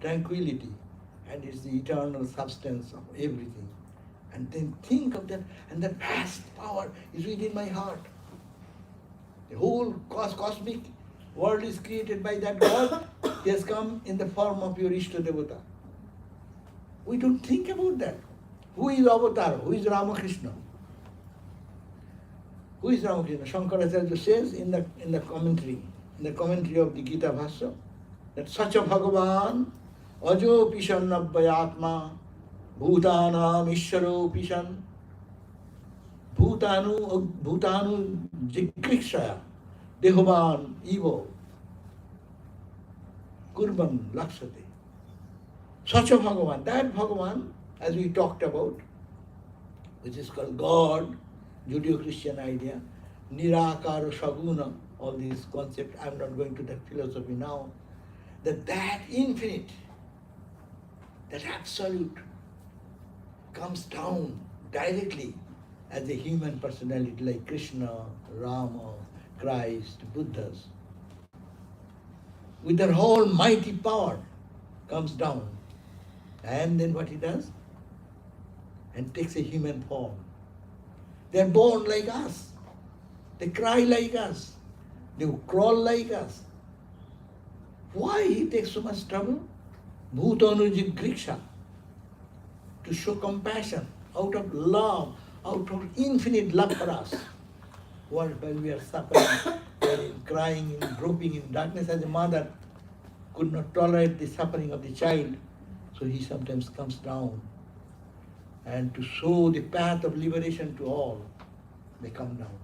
tranquility, and is the eternal substance of everything. And then think of that, and that vast power is within my heart. The whole cosmic world is created by that God. He has come in the form of your Ishta Devata. We don't think about that. Who is Avatar? Who is Ramakrishna? Who is Ramakrishna? Shankaracharya says in the commentary of the Gita Bhashya, that such a Bhagavan, ajo pishan abhayatma, bhutanam isharo pishan, bhutanu jikrikshaya, dehovan evo, kurban laksate. Such a Bhagavan, that Bhagavan, as we talked about, which is called God, Judeo-Christian idea, Nirakara Shaguna, all these concepts, I'm not going to that philosophy now, that infinite, that absolute comes down directly as a human personality like Krishna, Rama, Christ, Buddhas. With their whole mighty power comes down. And then what he does? And takes a human form. They are born like us. They cry like us. They crawl like us. Why he takes so much trouble? Bhutanuji Griksha. To show compassion out of love, out of infinite love for us. While we are suffering, we are crying, groping in darkness, as a mother could not tolerate the suffering of the child, so he sometimes comes down. And to show the path of liberation to all, they come down.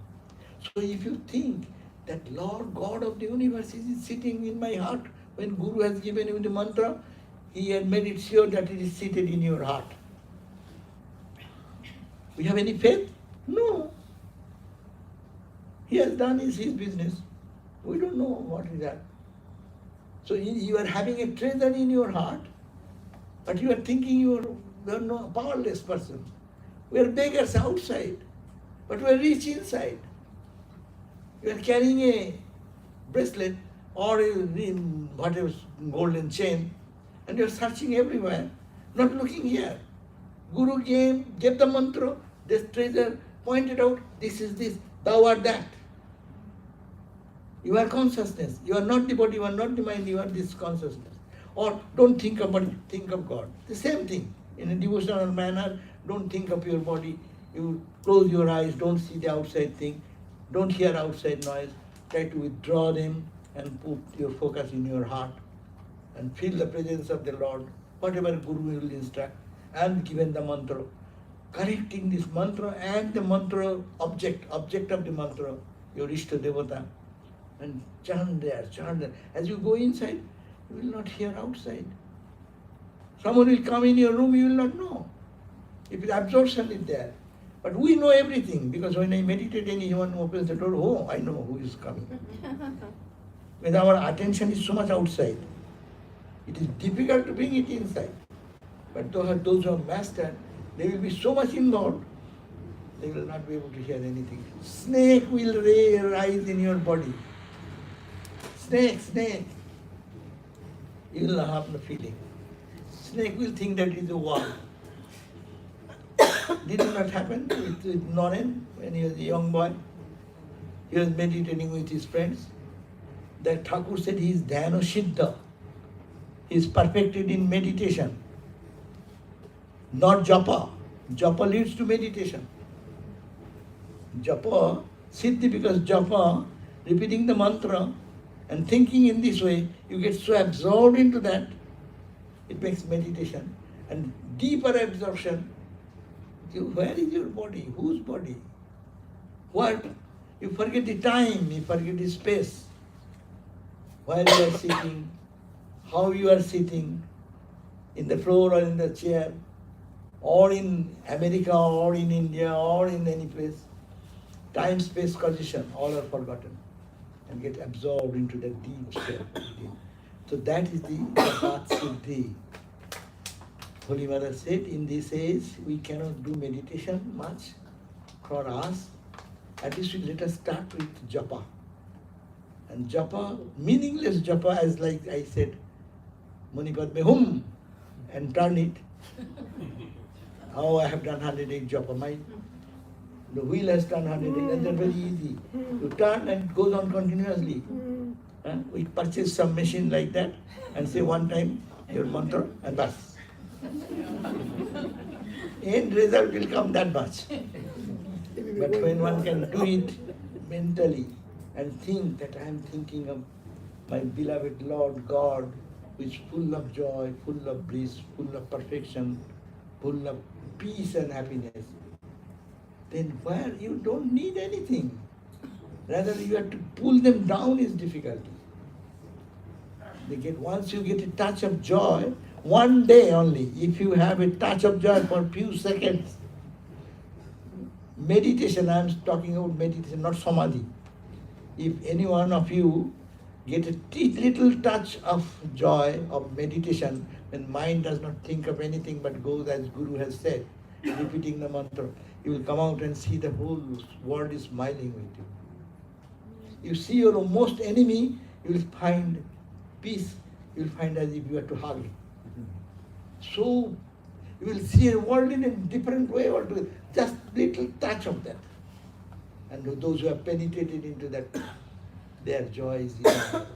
So if you think that Lord God of the universe is sitting in my heart, when Guru has given you the mantra, he had made it sure that it is seated in your heart. We have any faith? No. He has done his business. We don't know what is that. So you are having a treasure in your heart, but you are thinking you are no powerless person. We are beggars outside, but we are rich inside. You are carrying a bracelet or whatever golden chain, and you are searching everywhere, not looking here. Guru gave the mantra, this treasure, pointed out, this is this, thou art that. You are consciousness. You are not the body, you are not the mind, you are this consciousness. Or don't think about it, think of God. The same thing. In a devotional manner, don't think of your body. You close your eyes, don't see the outside thing, don't hear outside noise. Try to withdraw them and put your focus in your heart and feel the presence of the Lord, whatever Guru will instruct, and given the mantra. Connecting this mantra and the mantra object of the mantra, your Ishta Devata, and chant there. As you go inside, you will not hear outside. Someone will come in your room, you will not know. If the absorption is there. But we know everything, because when I meditate, anyone opens the door, oh, I know who is coming. When our attention is so much outside, it is difficult to bring it inside. But those who have mastered, they will be so much involved, they will not be able to hear anything. Snake will rise in your body. Snake. You will not have the feeling. Snake will think that it is a wall. Did it not happen with Noren when he was a young boy? He was meditating with his friends. that Thakur said he is dhyana siddha. He is perfected in meditation, not japa. Japa leads to meditation. Japa, siddhi, because japa, repeating the mantra and thinking in this way, you get so absorbed into that, it makes meditation. And deeper absorption, where is your body? Whose body? What? You forget the time, you forget the space. Where you are sitting, how you are sitting, in the floor or in the chair, or in America, or in India, or in any place. Time, space, condition, all are forgotten and get absorbed into that deep state. So that is the Japat Siddhi. Holy Mother said, in this age we cannot do meditation much for us. At least let us start with japa. And japa, meaningless japa, as like I said, Manipadme hum, and turn it. Oh, I have done 108 japa. The wheel has done 108, and they're very easy. You turn and it goes on continuously. We purchase some machine like that and say one time your mantra and bas. End result will come that much. But when one can do it mentally and think that I am thinking of my beloved Lord God, who is full of joy, full of bliss, full of perfection, full of peace and happiness, then where you don't need anything. Rather you have to pull them down is difficulty. Once you get a touch of joy, one day only, if you have a touch of joy for a few seconds, meditation, I am talking about meditation, not samadhi. If any one of you get a little touch of joy, of meditation, when mind does not think of anything but goes as Guru has said, repeating the mantra, you will come out and see the whole world is smiling with you. You see your most enemy, you will find peace, you will find as if you are to hug him. So you will see a world in a different way altogether. Just little touch of that. And those who have penetrated into that, their joy is eternal.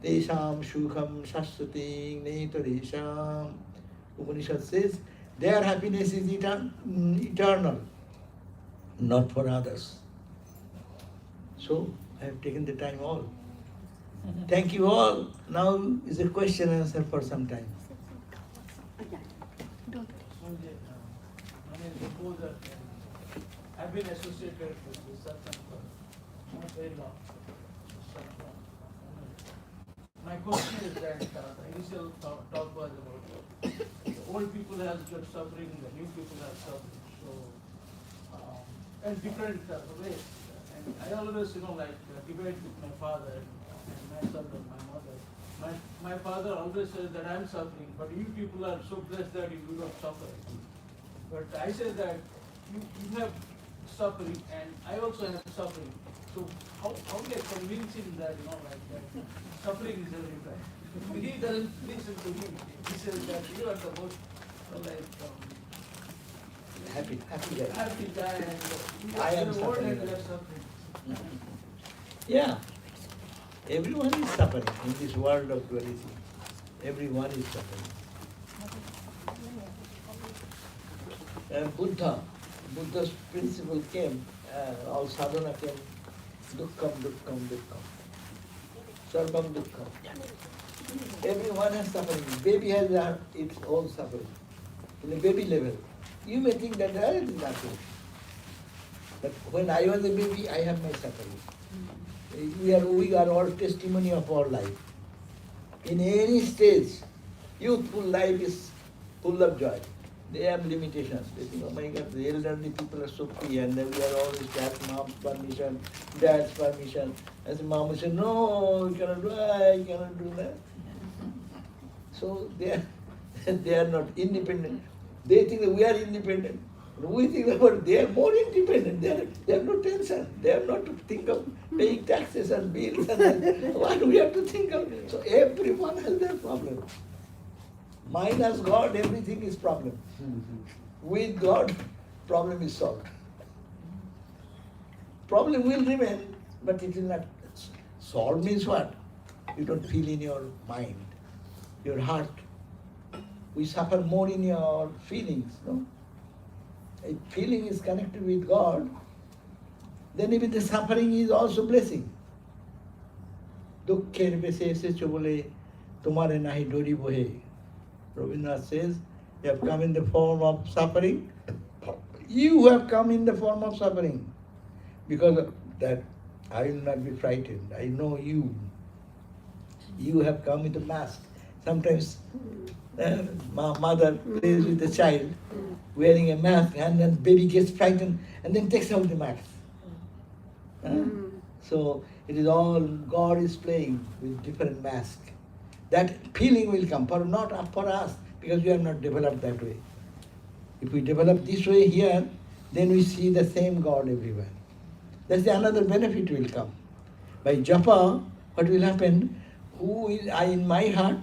Tesham shukham shashvating netaresham. Upanishad says, their happiness is eternal, not for others. So I have taken the time all. Thank you all. Now is a question and answer for some time. I've been associated with this satsang for not very long. My question is that the initial talk was about the old people have got suffering, the new people have suffering, so and different ways. And I always, debate with my father and myself and my mother. My father always says that I'm suffering, but you people are so blessed that you do not suffer. But I say that you have suffering and I also have suffering. So how we are convincing that, that suffering is everywhere? He doesn't listen to me. He says that you are the most, Happy guy. happy guy and I am the world and suffering. you are suffering. Yeah. Everyone is suffering in this world of duality. Everyone is suffering. Buddha's principle came, all sadhana came, dukkam, dukkam, dukkam. Sarvam dukkam. Everyone has suffering. Baby has its own suffering. In a baby level. You may think that it is nothing. But when I was a baby, I have my suffering. We are all testimony of our life. In any stage, youthful life is full of joy. They have limitations. They think, oh my God, the elderly people are so free and we are always to ask mom's permission, dad's permission. And the mom will say, no, you cannot do that, you cannot do that. So they are not independent. They think that we are independent. We think that they are more independent. They have no tension. They have not to think of paying taxes and bills and what we have to think of. So everyone has their problem. Minus God, everything is problem. With God, problem is solved. Problem will remain, but it will not Solve means what? You don't feel in your mind, your heart. We suffer more in your feelings, no? If feeling is connected with God, then even the suffering is also blessing. দুঃখের বেশে এসেছো বলে তোমারে নাহি ডরি বহে. Rabindranath says, you have come in the form of suffering. You have come in the form of suffering. Because of that, I will not be frightened. I know you. You have come with a mask. Sometimes my mother plays with the child wearing a mask, and then baby gets frightened and then takes out the mask. So it is all God is playing with different masks. That feeling will come, for not for us, because we have not developed that way. If we develop this way here, then we see the same God everywhere. That's the another benefit will come. By Japa, what will happen? In my heart,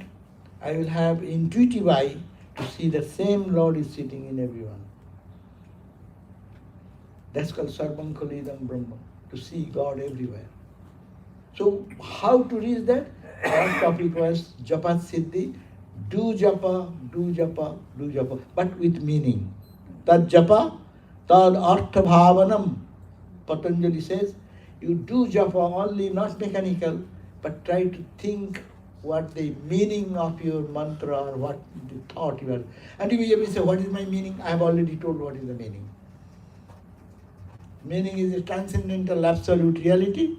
I will have intuitive eye to see the same Lord is sitting in everyone. That's called Sarvam Khalidam Brahma, to see God everywhere. So how to reach that? Our topic was Japa Siddhi. Do Japa, do Japa, do Japa, but with meaning. Tad Japa, tad Artha Bhavanam. Patanjali says, you do Japa only, not mechanical, but try to think what the meaning of your mantra or what the thought you are. And if you say, what is my meaning? I have already told what is the meaning. Meaning is a transcendental absolute reality.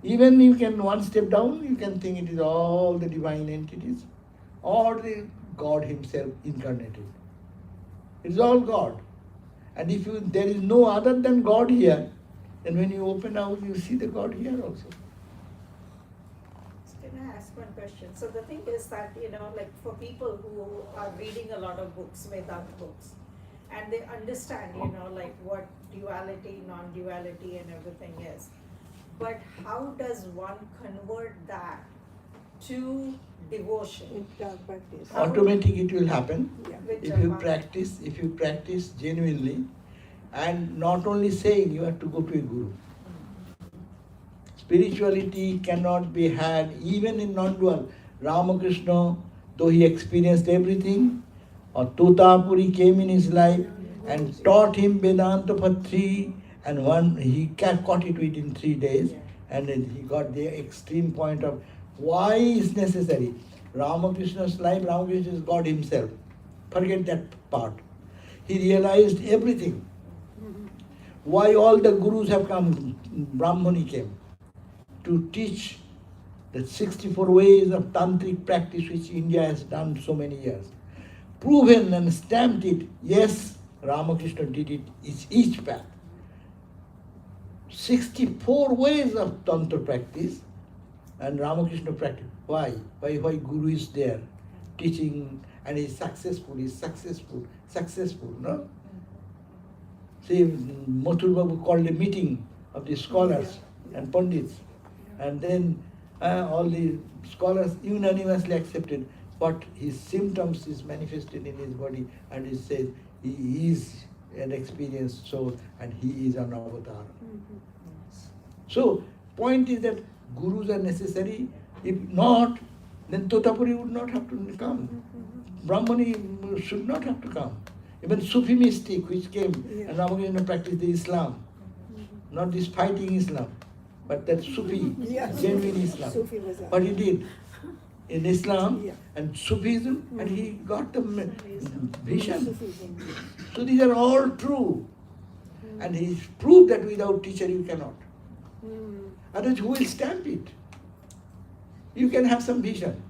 Even you can one step down, you can think it is all the divine entities or the God himself incarnated. It is all God. And if there is no other than God here, then when you open out, you see the God here also. Can I ask one question? So the thing is that, like for people who are reading a lot of books, Vedanta books, and they understand, like what duality, non-duality and everything is. But how does one convert that to devotion? In practice. Automatic it will happen. Yeah. With If you Japa. practice genuinely, and not only saying, you have to go to a guru. Spirituality cannot be had even in non-dual. Ramakrishna, though he experienced everything, or Totapuri came in his life and taught him Vedanta for 3, and he caught it within 3 days, and then he got the extreme point of why is necessary. Ramakrishna's life, Ramakrishna is God himself. Forget that part. He realized everything. Why all the gurus have come, Brahmani came, to teach the 64 ways of tantric practice which India has done so many years. Proven and stamped it, yes, Ramakrishna did it, each path. 64 ways of tantra practice, and Ramakrishna practice. Why? Why Guru is there, teaching, and he's successful, no? See, Mathur Babu called a meeting of the scholars and pundits, and then all the scholars unanimously accepted what his symptoms is manifested in his body, and he says he is an experienced soul and he is an avatar. So, point is that gurus are necessary. If not, then Totapuri would not have to come. Brahmani should not have to come. Even Sufi mystic which came and Ramakrishna practiced the Islam, not this fighting Islam, but that Sufi, genuine Islam. Sufi was What he did in Islam Yeah. and Sufism, and he got the vision. Sufism. So these are all true. And he proved that without teacher you cannot. Otherwise, who will stamp it? You can have some vision.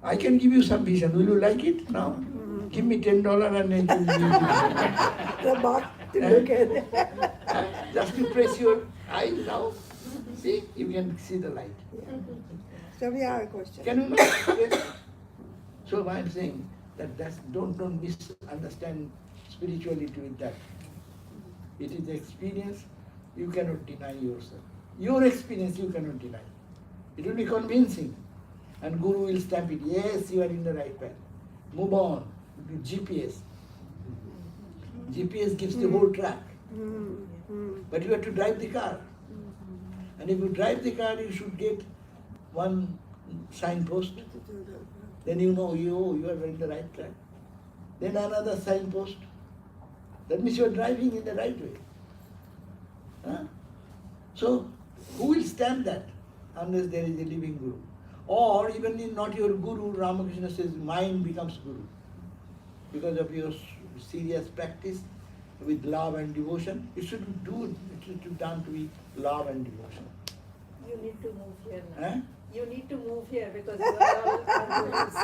I can give you some vision. Will you like it now? Give me $10 and then you will The back to look at it. just to press your eyes now. See, you can see the light. So we have a question. Can you not? Yes. So I am saying that don't misunderstand spirituality with that. It is the experience. You cannot deny yourself. Your experience you cannot deny. It will be convincing. And Guru will stamp it. Yes, you are in the right path. Move on. GPS. GPS gives the whole track. But you have to drive the car. And if you drive the car, you should get one signpost. Then you know you are in the right track. Then another signpost. That means you are driving in the right way. Huh? So, who will stamp that unless there is a living Guru? Or even in not your Guru, Ramakrishna says mind becomes Guru. Because of your serious practice with love and devotion, it should be done to be love and devotion. You need to move here now. Huh? You need to move here because you are all our gurus.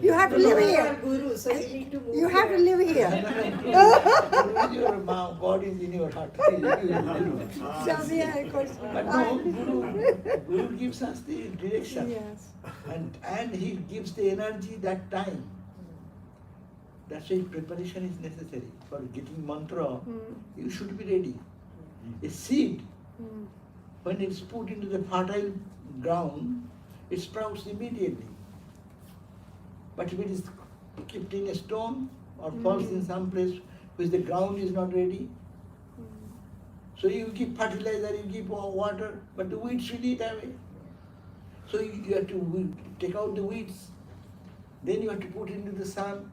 You have to live You are here. gurus, so you need to move You have to here. live here. Your God is in your heart. Swami, I have a question. But no, Guru gives us the direction. Yes. And he gives the energy that time. That's why preparation is necessary. For getting mantra, you should be ready. A seed, when it's put into the fertile ground, it sprouts immediately. But if it is kept in a stone or falls in some place which the ground is not ready, so you give fertilizer, you give water, but the weeds will eat away. So you have to take out the weeds, then you have to put into the sun,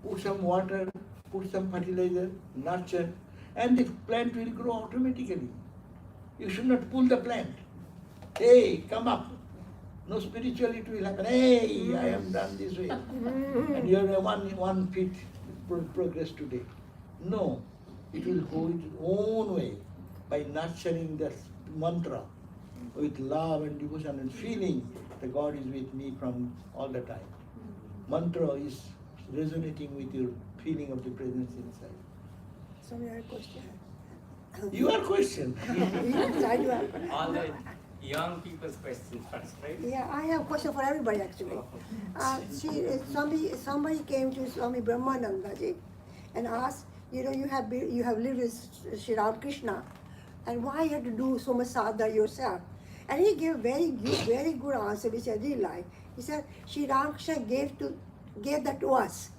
put some water, put some fertilizer, nurture, and the plant will grow automatically. You should not pull the plant. Hey, come up. No spirituality will happen. Hey, I am done this way. And you are 1 feet progress today. No, it will go its own way by nurturing the mantra with love and devotion and feeling that God is with me from all the time. Mantra is resonating with your feeling of the presence inside. Swami, I have a question. You are questioned. Yes, I do have a question. All the young people's questions first, right? Yeah, I have a question for everybody actually. Somebody came to Swami Brahmananda ji and asked, you have lived with Sri Ramakrishna, and why you have to do so much sadhana yourself? And he gave very good answer, which I really like. He said, Sri Ramakrishna gave that to us.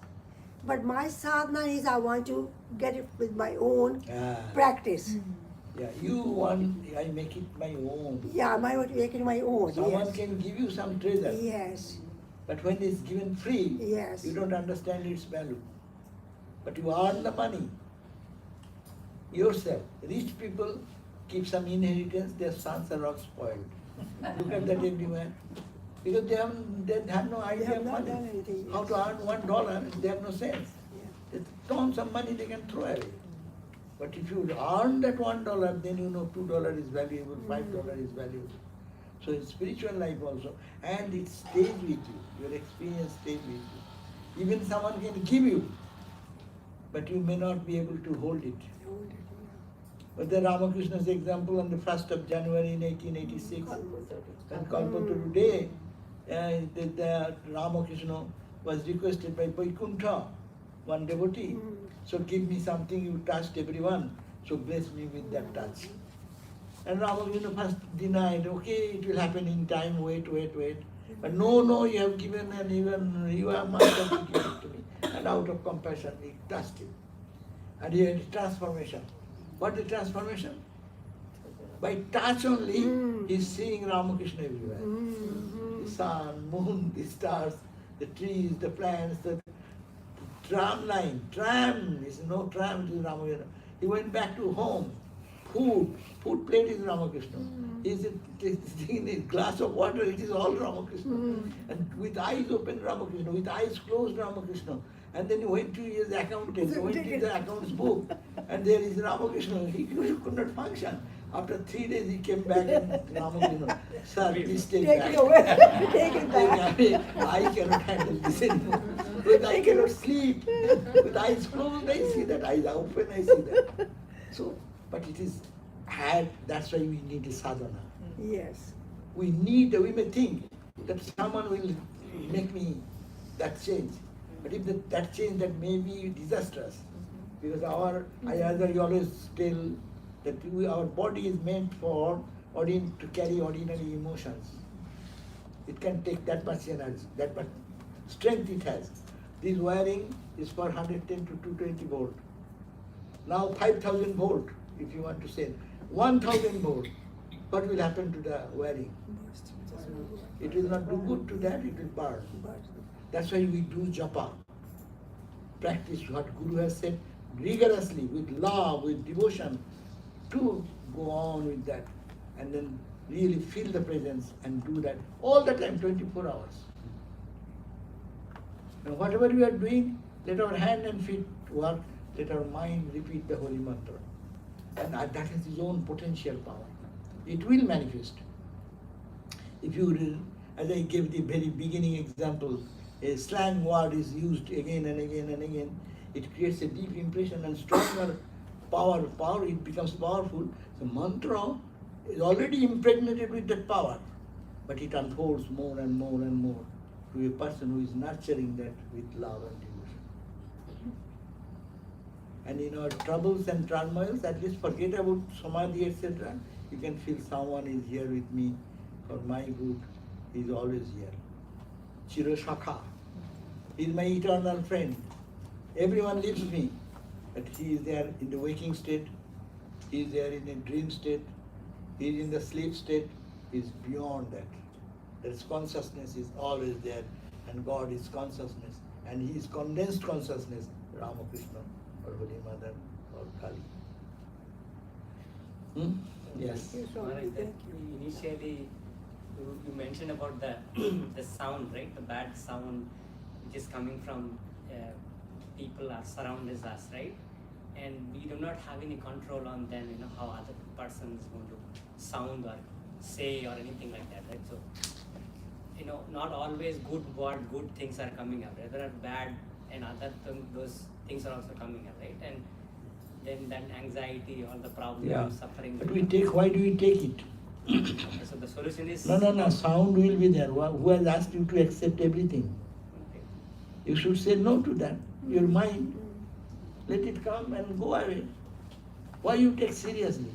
But my sadhana is I want to get it with my own practice. Yeah, you want, I make it my own. Yeah, I want to make it my own. Someone Yes. can give you some treasure. Yes. But when it's given free, Yes. you don't understand its value. But you earn the money yourself. Rich people keep some inheritance, their sons are all spoiled. Look at that everywhere. Because they have no idea have of not money. done anything, How to earn $1, they have no sense. Yeah. There's tons of money they can throw away. But if you earn that $1, then you know $2 is valuable, $5 is valuable. So in spiritual life also, and it stays with you. Your experience stays with you. Even someone can give you, but you may not be able to hold it. But the Ramakrishna's example on the 1st of January in 1886, and Kalpataru Day, the Ramakrishna was requested by Vaikuntha, one devotee. So give me something, you touched everyone, so bless me with that touch. And Ramakrishna first denied, okay, it will happen in time, wait. But no, you have given, and even you have much to give it to me. And out of compassion, he touched him. And he had a transformation. What the transformation? By touch only, he's seeing Ramakrishna everywhere. The sun, moon, the stars, the trees, the plants, the tram is no tram to Ramakrishna. He went back to home. Food plate is Ramakrishna. He's taking a glass of water, it is all Ramakrishna. And with eyes open Ramakrishna, with eyes closed Ramakrishna. And then he went to his accountant, he went to the account's book, and there is Ramakrishna. He could not function. After 3 days he came back and Ramakrishna, sir, please take back. it away. Take it back. I cannot handle this anymore. Because I cannot sleep. With eyes closed, I see that. Eyes open, I see that. So, but it is that's why we need a sadhana. Yes. We may think that someone will make me that change. But if that change, that may be disastrous. Because I always tell that our body is meant to carry ordinary emotions. It can take that much energy, that much strength it has. This wiring is for 110 to 220 volt. Now 5000 volt, if you want to say, 1000 volt. what will happen to the wearing? Burst. Just no good. It will not do good to that, it will burn. Burst. That's why we do japa. Practice what Guru has said rigorously, with love, with devotion, to go on with that. And then really feel the presence and do that all the time, 24 hours. And whatever we are doing, let our hand and feet work, let our mind repeat the holy mantra. And that has its own potential power. It will manifest. If you, as I gave the very beginning example, a slang word is used again and again and again, it creates a deep impression and stronger power, it becomes powerful. The mantra is already impregnated with that power, but it unfolds more and more and more to a person who is nurturing that with love and devotion. And in our troubles and turmoils, at least forget about samadhi, etc. You can feel someone is here with me for my good. He is always here. Chiro Shakha. He is my eternal friend. Everyone leaves me, but he is there in the waking state. He is there in the dream state. He is in the sleep state. He is beyond that. That consciousness is always there, and God is consciousness, and He is condensed consciousness, Ramakrishna or Holy Mother or Kali. Yes. Yes, Swami, Maharaj, thank you. initially you mentioned about the the sound, right? The bad sound which is coming from people are surrounding us, right? And we do not have any control on them, how other person is going to sound or say or anything like that, right? So, not always good things are coming up. There are bad and other those things are also coming up, right? And then that anxiety, all the problems, suffering. But why do we take it? Okay, so the solution is No, sound will be there. Who has asked you to accept everything? Okay. You should say no to that. Your mind, let it come and go away. Why you take seriously?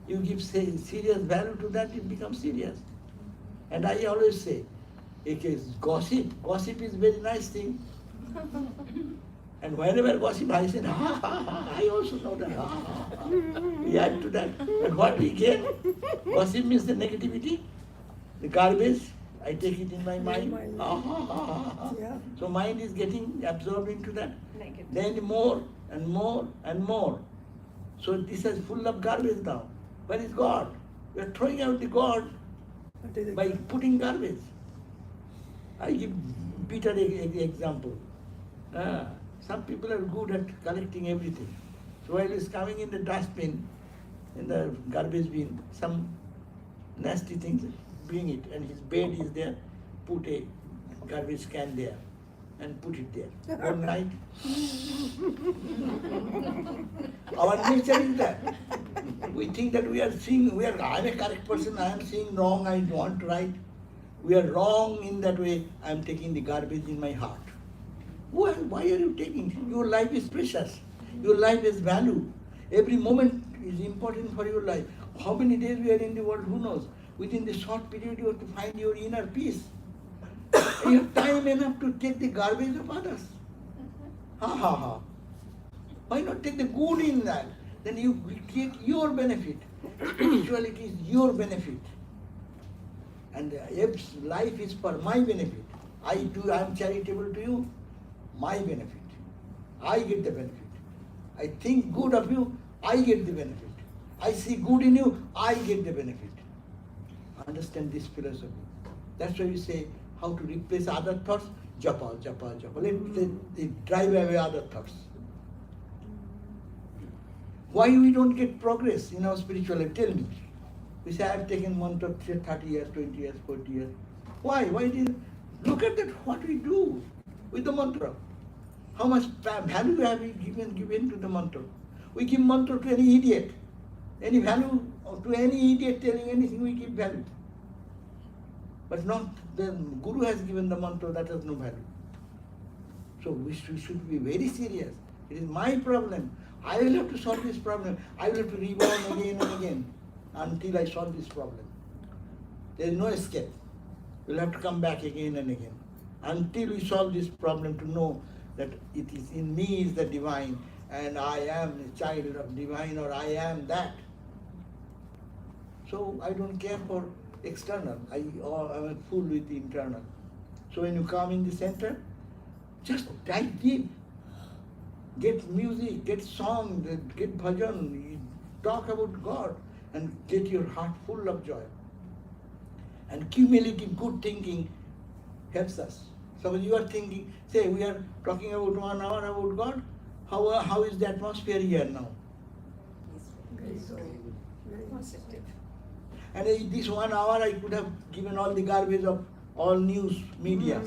You give serious value to that, it becomes serious. And I always say, gossip is very nice thing. And whenever gossip, I say, I also know that. We add to that. But what we get, gossip means the negativity, the garbage. I take it in my mind. Yeah. So mind is getting absorbed into that. Negative. Then more and more and more. So this is full of garbage now. Where is God? We are throwing out the God by putting garbage. I give Peter an example. Some people are good at collecting everything. So while he's coming in the dustbin, in the garbage bin, some nasty things, bring it, and his bed is there, put a garbage can there, and put it there. One night. Our nature is that. We think that I'm a correct person, I am seeing wrong, I want right. We are wrong in that way, I am taking the garbage in my heart. Why are you taking? Your life is precious. Your life has value. Every moment is important for your life. How many days we are in the world, who knows? Within the short period, you have to find your inner peace. You have time enough to take the garbage of others. Why not take the good in that? Then you create your benefit. Spirituality is your benefit. And if life is for my benefit, I am charitable to you, my benefit. I get the benefit. I think good of you, I get the benefit. I see good in you, I get the benefit. Understand this philosophy. That's why we say how to replace other thoughts. Japa. Let drive away other thoughts. Why we don't get progress in our spirituality? Tell me. We say, I have taken mantra 30 years, 20 years, 40 years. Why? Look at that, what we do with the mantra. How much value have we given to the mantra? We give mantra to any idiot. Any value to any idiot telling anything, we give value. But not the Guru has given the mantra, that has no value. So we should be very serious. It is my problem. I will have to solve this problem. I will have to reborn again and again until I solve this problem. There is no escape. We'll have to come back again and again until we solve this problem, to know that it is in me is the divine, and I am a child of divine, or I am that. So I don't care for external. I'm a fool with the internal. So when you come in the center, just dive deep. Get music, get song, get bhajan, talk about God, and get your heart full of joy. And cumulative good thinking helps us. So you are thinking, say we are talking about 1 hour about God, how is the atmosphere here now? Very good. Very Positive. And this 1 hour I could have given all the garbage of all news media.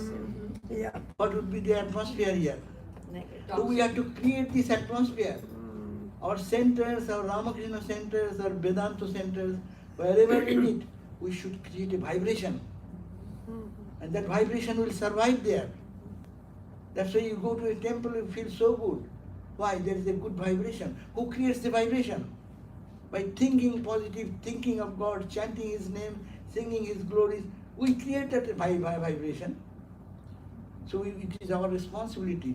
Yeah. What would be the atmosphere here? Negative. So we have to create this atmosphere. Our centers, our Ramakrishna centers, our Vedanta centers, wherever we meet, we should create a vibration. And that vibration will survive there. That's why you go to a temple, you feel so good. Why? There is a good vibration. Who creates the vibration? By thinking positive, thinking of God, chanting His name, singing His glories, we create that vibration. So it is our responsibility.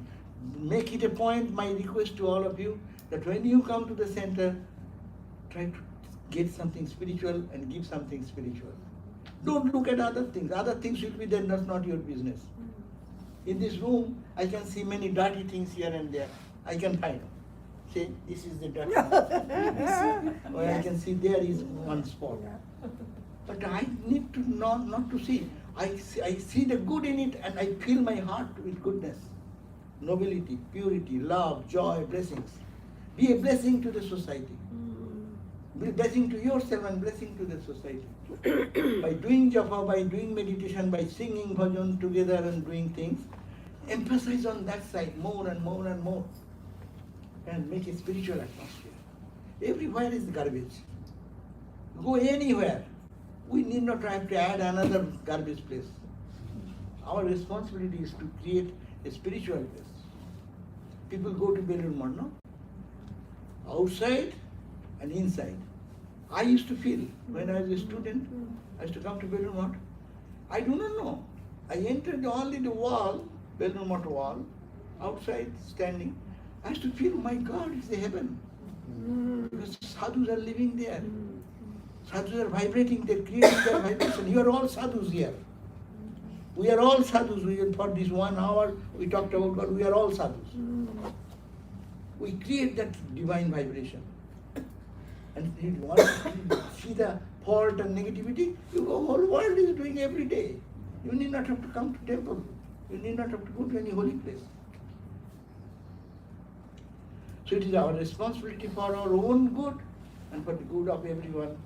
Make it a point, my request to all of you, that when you come to the center, try to get something spiritual and give something spiritual. Don't look at other things. Other things will be there, that's not your business. In this room, I can see many dirty things here and there. I can find. Say, this is the dirty one. Or I can see there is one spot. But I need to not to see. I see the good in it and I fill my heart with goodness, nobility, purity, love, joy, blessings. Be a blessing to the society. Be a blessing to yourself and blessing to the society. By doing japa, by doing meditation, by singing bhajan together and doing things, emphasize on that side more and more and more. And make a spiritual atmosphere. Everywhere is garbage. Go anywhere. We need not have to add another garbage place. Our responsibility is to create a spiritual place. People go to Belur Math, no? Outside and inside. I used to feel, when I was a student, I used to come to Belur Math. I do not know. I entered only the wall, Belur Math wall, outside standing. I used to feel, my God, it's a heaven. Because sadhus are living there. Sadhus are vibrating, they're creating their vibration. You are all sadhus here. We are all sadhus. For this 1 hour we talked about God, we are all sadhus. We create that divine vibration. And if you want to see the fault and negativity, you go, whole world is doing every day. You need not have to come to temple. You need not have to go to any holy place. So it is our responsibility for our own good and for the good of everyone.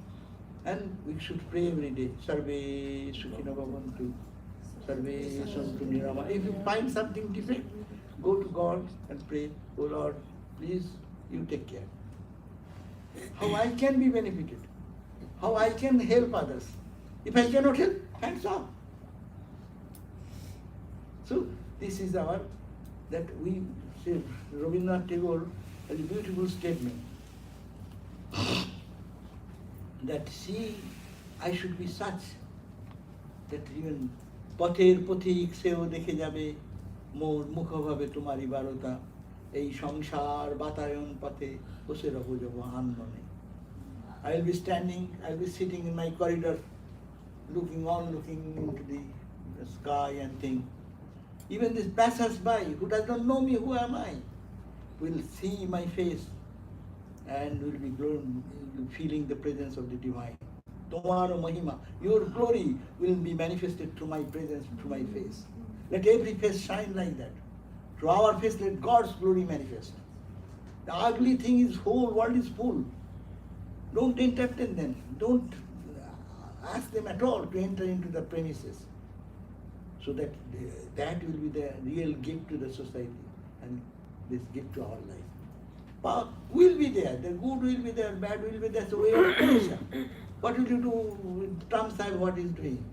And we should pray every day. Sarve Sukhino Bhavantu. Sarve Santu Nirama. If you find something defect, go to God and pray, oh Lord, please, you take care. How I can be benefited. How I can help others. If I cannot help, hands off. So this is our, that we say, Rabindranath Tagore has a beautiful statement. That see, I should be such that even পথের পথিক সেও দেখে যাবে মোর মুখভাবে তোমারি বারতা এই সংসার বাতায়ন পথে বসে রব যাব আনমনে. I will be standing, I will be sitting in my corridor, looking into the sky and think. Even this passers-by who does not know me, who am I, will see my face and will be feeling the presence of the divine. Tomorrow Mahima, your glory will be manifested through my presence, through my face. Let every face shine like that. Through our face, let God's glory manifest. The ugly thing is, whole world is full. Don't entertain them. Don't ask them at all to enter into the premises. So that will be the real gift to the society and this gift to our life. Power will be there. The good will be there, bad will be there. That's the way of creation. What will you do with Trump Sahib, what he's doing?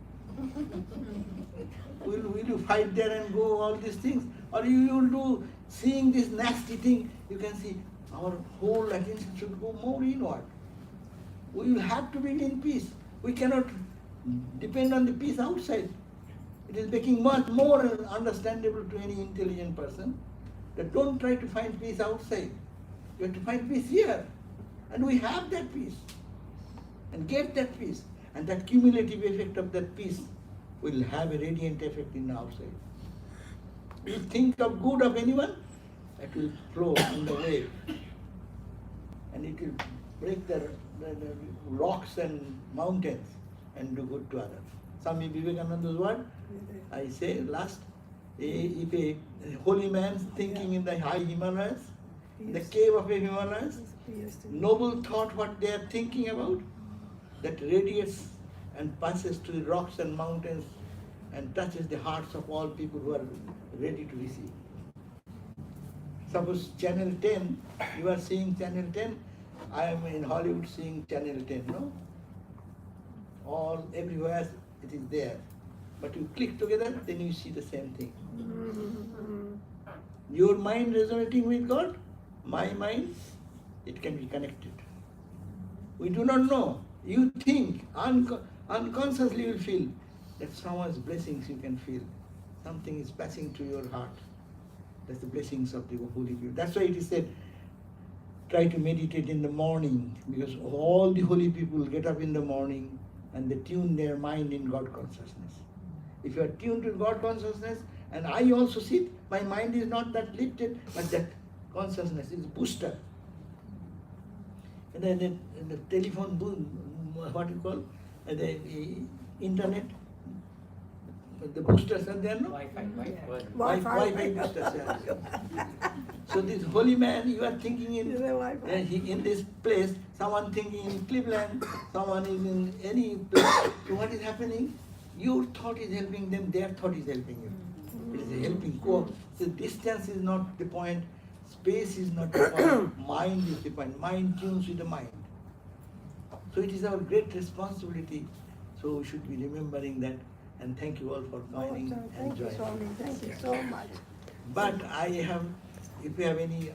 Will you fight there and go all these things? Or you will do, seeing this nasty thing, you can see our whole attention should go more inward. We will have to be in peace. We cannot depend on the peace outside. It is making much more understandable to any intelligent person that don't try to find peace outside. You have to find peace here. And we have that peace. and get that peace. And that cumulative effect of that peace will have a radiant effect in the outside. You think of good of anyone, it will flow in the wave. And it will break the rocks and mountains and do good to others. Swami Vivekananda's word, I say last, if a holy man thinking in the high Himalayas, the cave of the Himalayas, noble thought what they are thinking about, that radiates and passes to the rocks and mountains and touches the hearts of all people who are ready to receive. Suppose Channel 10, you are seeing Channel 10, I am in Hollywood seeing Channel 10, no? All, everywhere it is there. But you click together, then you see the same thing. Your mind resonating with God, my mind, it can be connected. We do not know. You think, unconsciously you will feel that someone's blessings you can feel. Something is passing to your heart. That's the blessings of the holy people. That's why it is said, try to meditate in the morning, because all the holy people get up in the morning and they tune their mind in God consciousness. If you are tuned to God consciousness, and I also sit, my mind is not that lifted, but that consciousness is booster. And then the telephone booth, what you call, the internet, the boosters are there, no? Wi-Fi boosters. Yeah. So this holy man, you are thinking in this place, someone thinking in Cleveland, someone is in any place. So what is happening? Your thought is helping them, their thought is helping you. It is a helping co. So distance is not the point, space is not the point, mind is the point. Mind tunes with the mind. So it is our great responsibility. So we should be remembering that. And thank you all for joining and Thank you, joining. Swami. Thank you so much. But I have, if you have any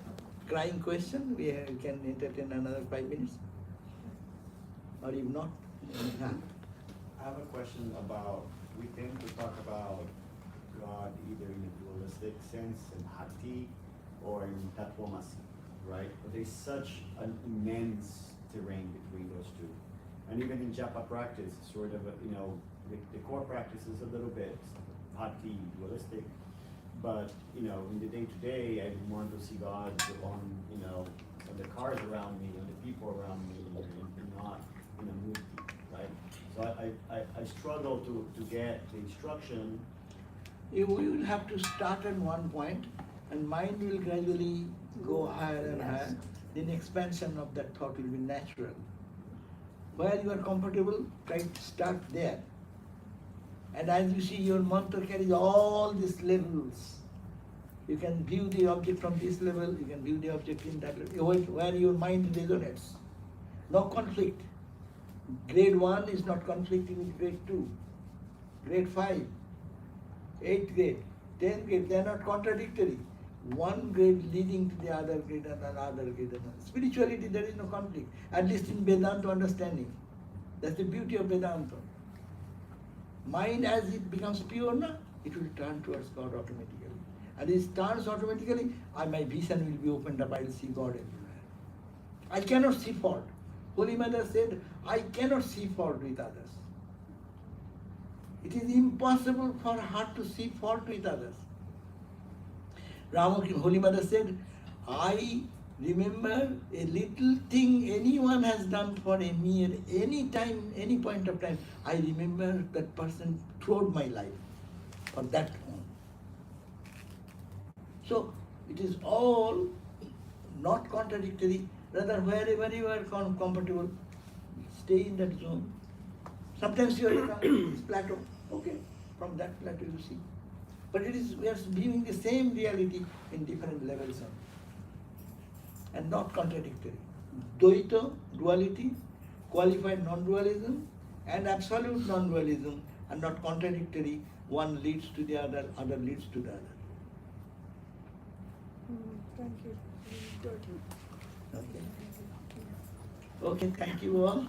crying question, we can entertain another 5 minutes. Or if not, I have a question about, we tend to talk about God either in a dualistic sense, in bhakti, or in tattvamasi, right? But there's such an immense terrain between those two. And even in Japa practice, sort of, the core practice is a little bit bhakti, dualistic, but, in the day-to-day, I want to see God on, on the cars around me, on the people around me, and not in a mood, right? So I struggle to get the instruction. you will have to start at one point, and mind will gradually go higher and higher. Then expansion of that thought will be natural. Where you are comfortable, try to start there. And as you see, your mantra carries all these levels. You can view the object from this level, you can view the object in that level, where your mind resonates. No conflict. Grade 1 is not conflicting with grade 2. Grade 5, 8th grade, 10th grade, they are not contradictory. One grade leading to the other grade and another grade. Spirituality, there is no conflict, at least in Vedanta understanding. That's the beauty of Vedanta. Mind, as it becomes pure, it will turn towards God automatically. And it turns automatically, my vision will be opened up, I will see God everywhere. I cannot see fault. Holy Mother said, I cannot see fault with others. It is impossible for her to see fault with others. Holy Mother said, I remember a little thing anyone has done for me at any time, any point of time. I remember that person throughout my life for that one. So it is all not contradictory. Rather, wherever you are comfortable, stay in that zone. Sometimes you are in this plateau. Okay, from that plateau you see. But it is, we are viewing the same reality in different levels and not contradictory. Dvaita, duality, qualified non-dualism, and absolute non-dualism are not contradictory. One leads to the other leads to the other. Thank you. Good. Okay, thank you all.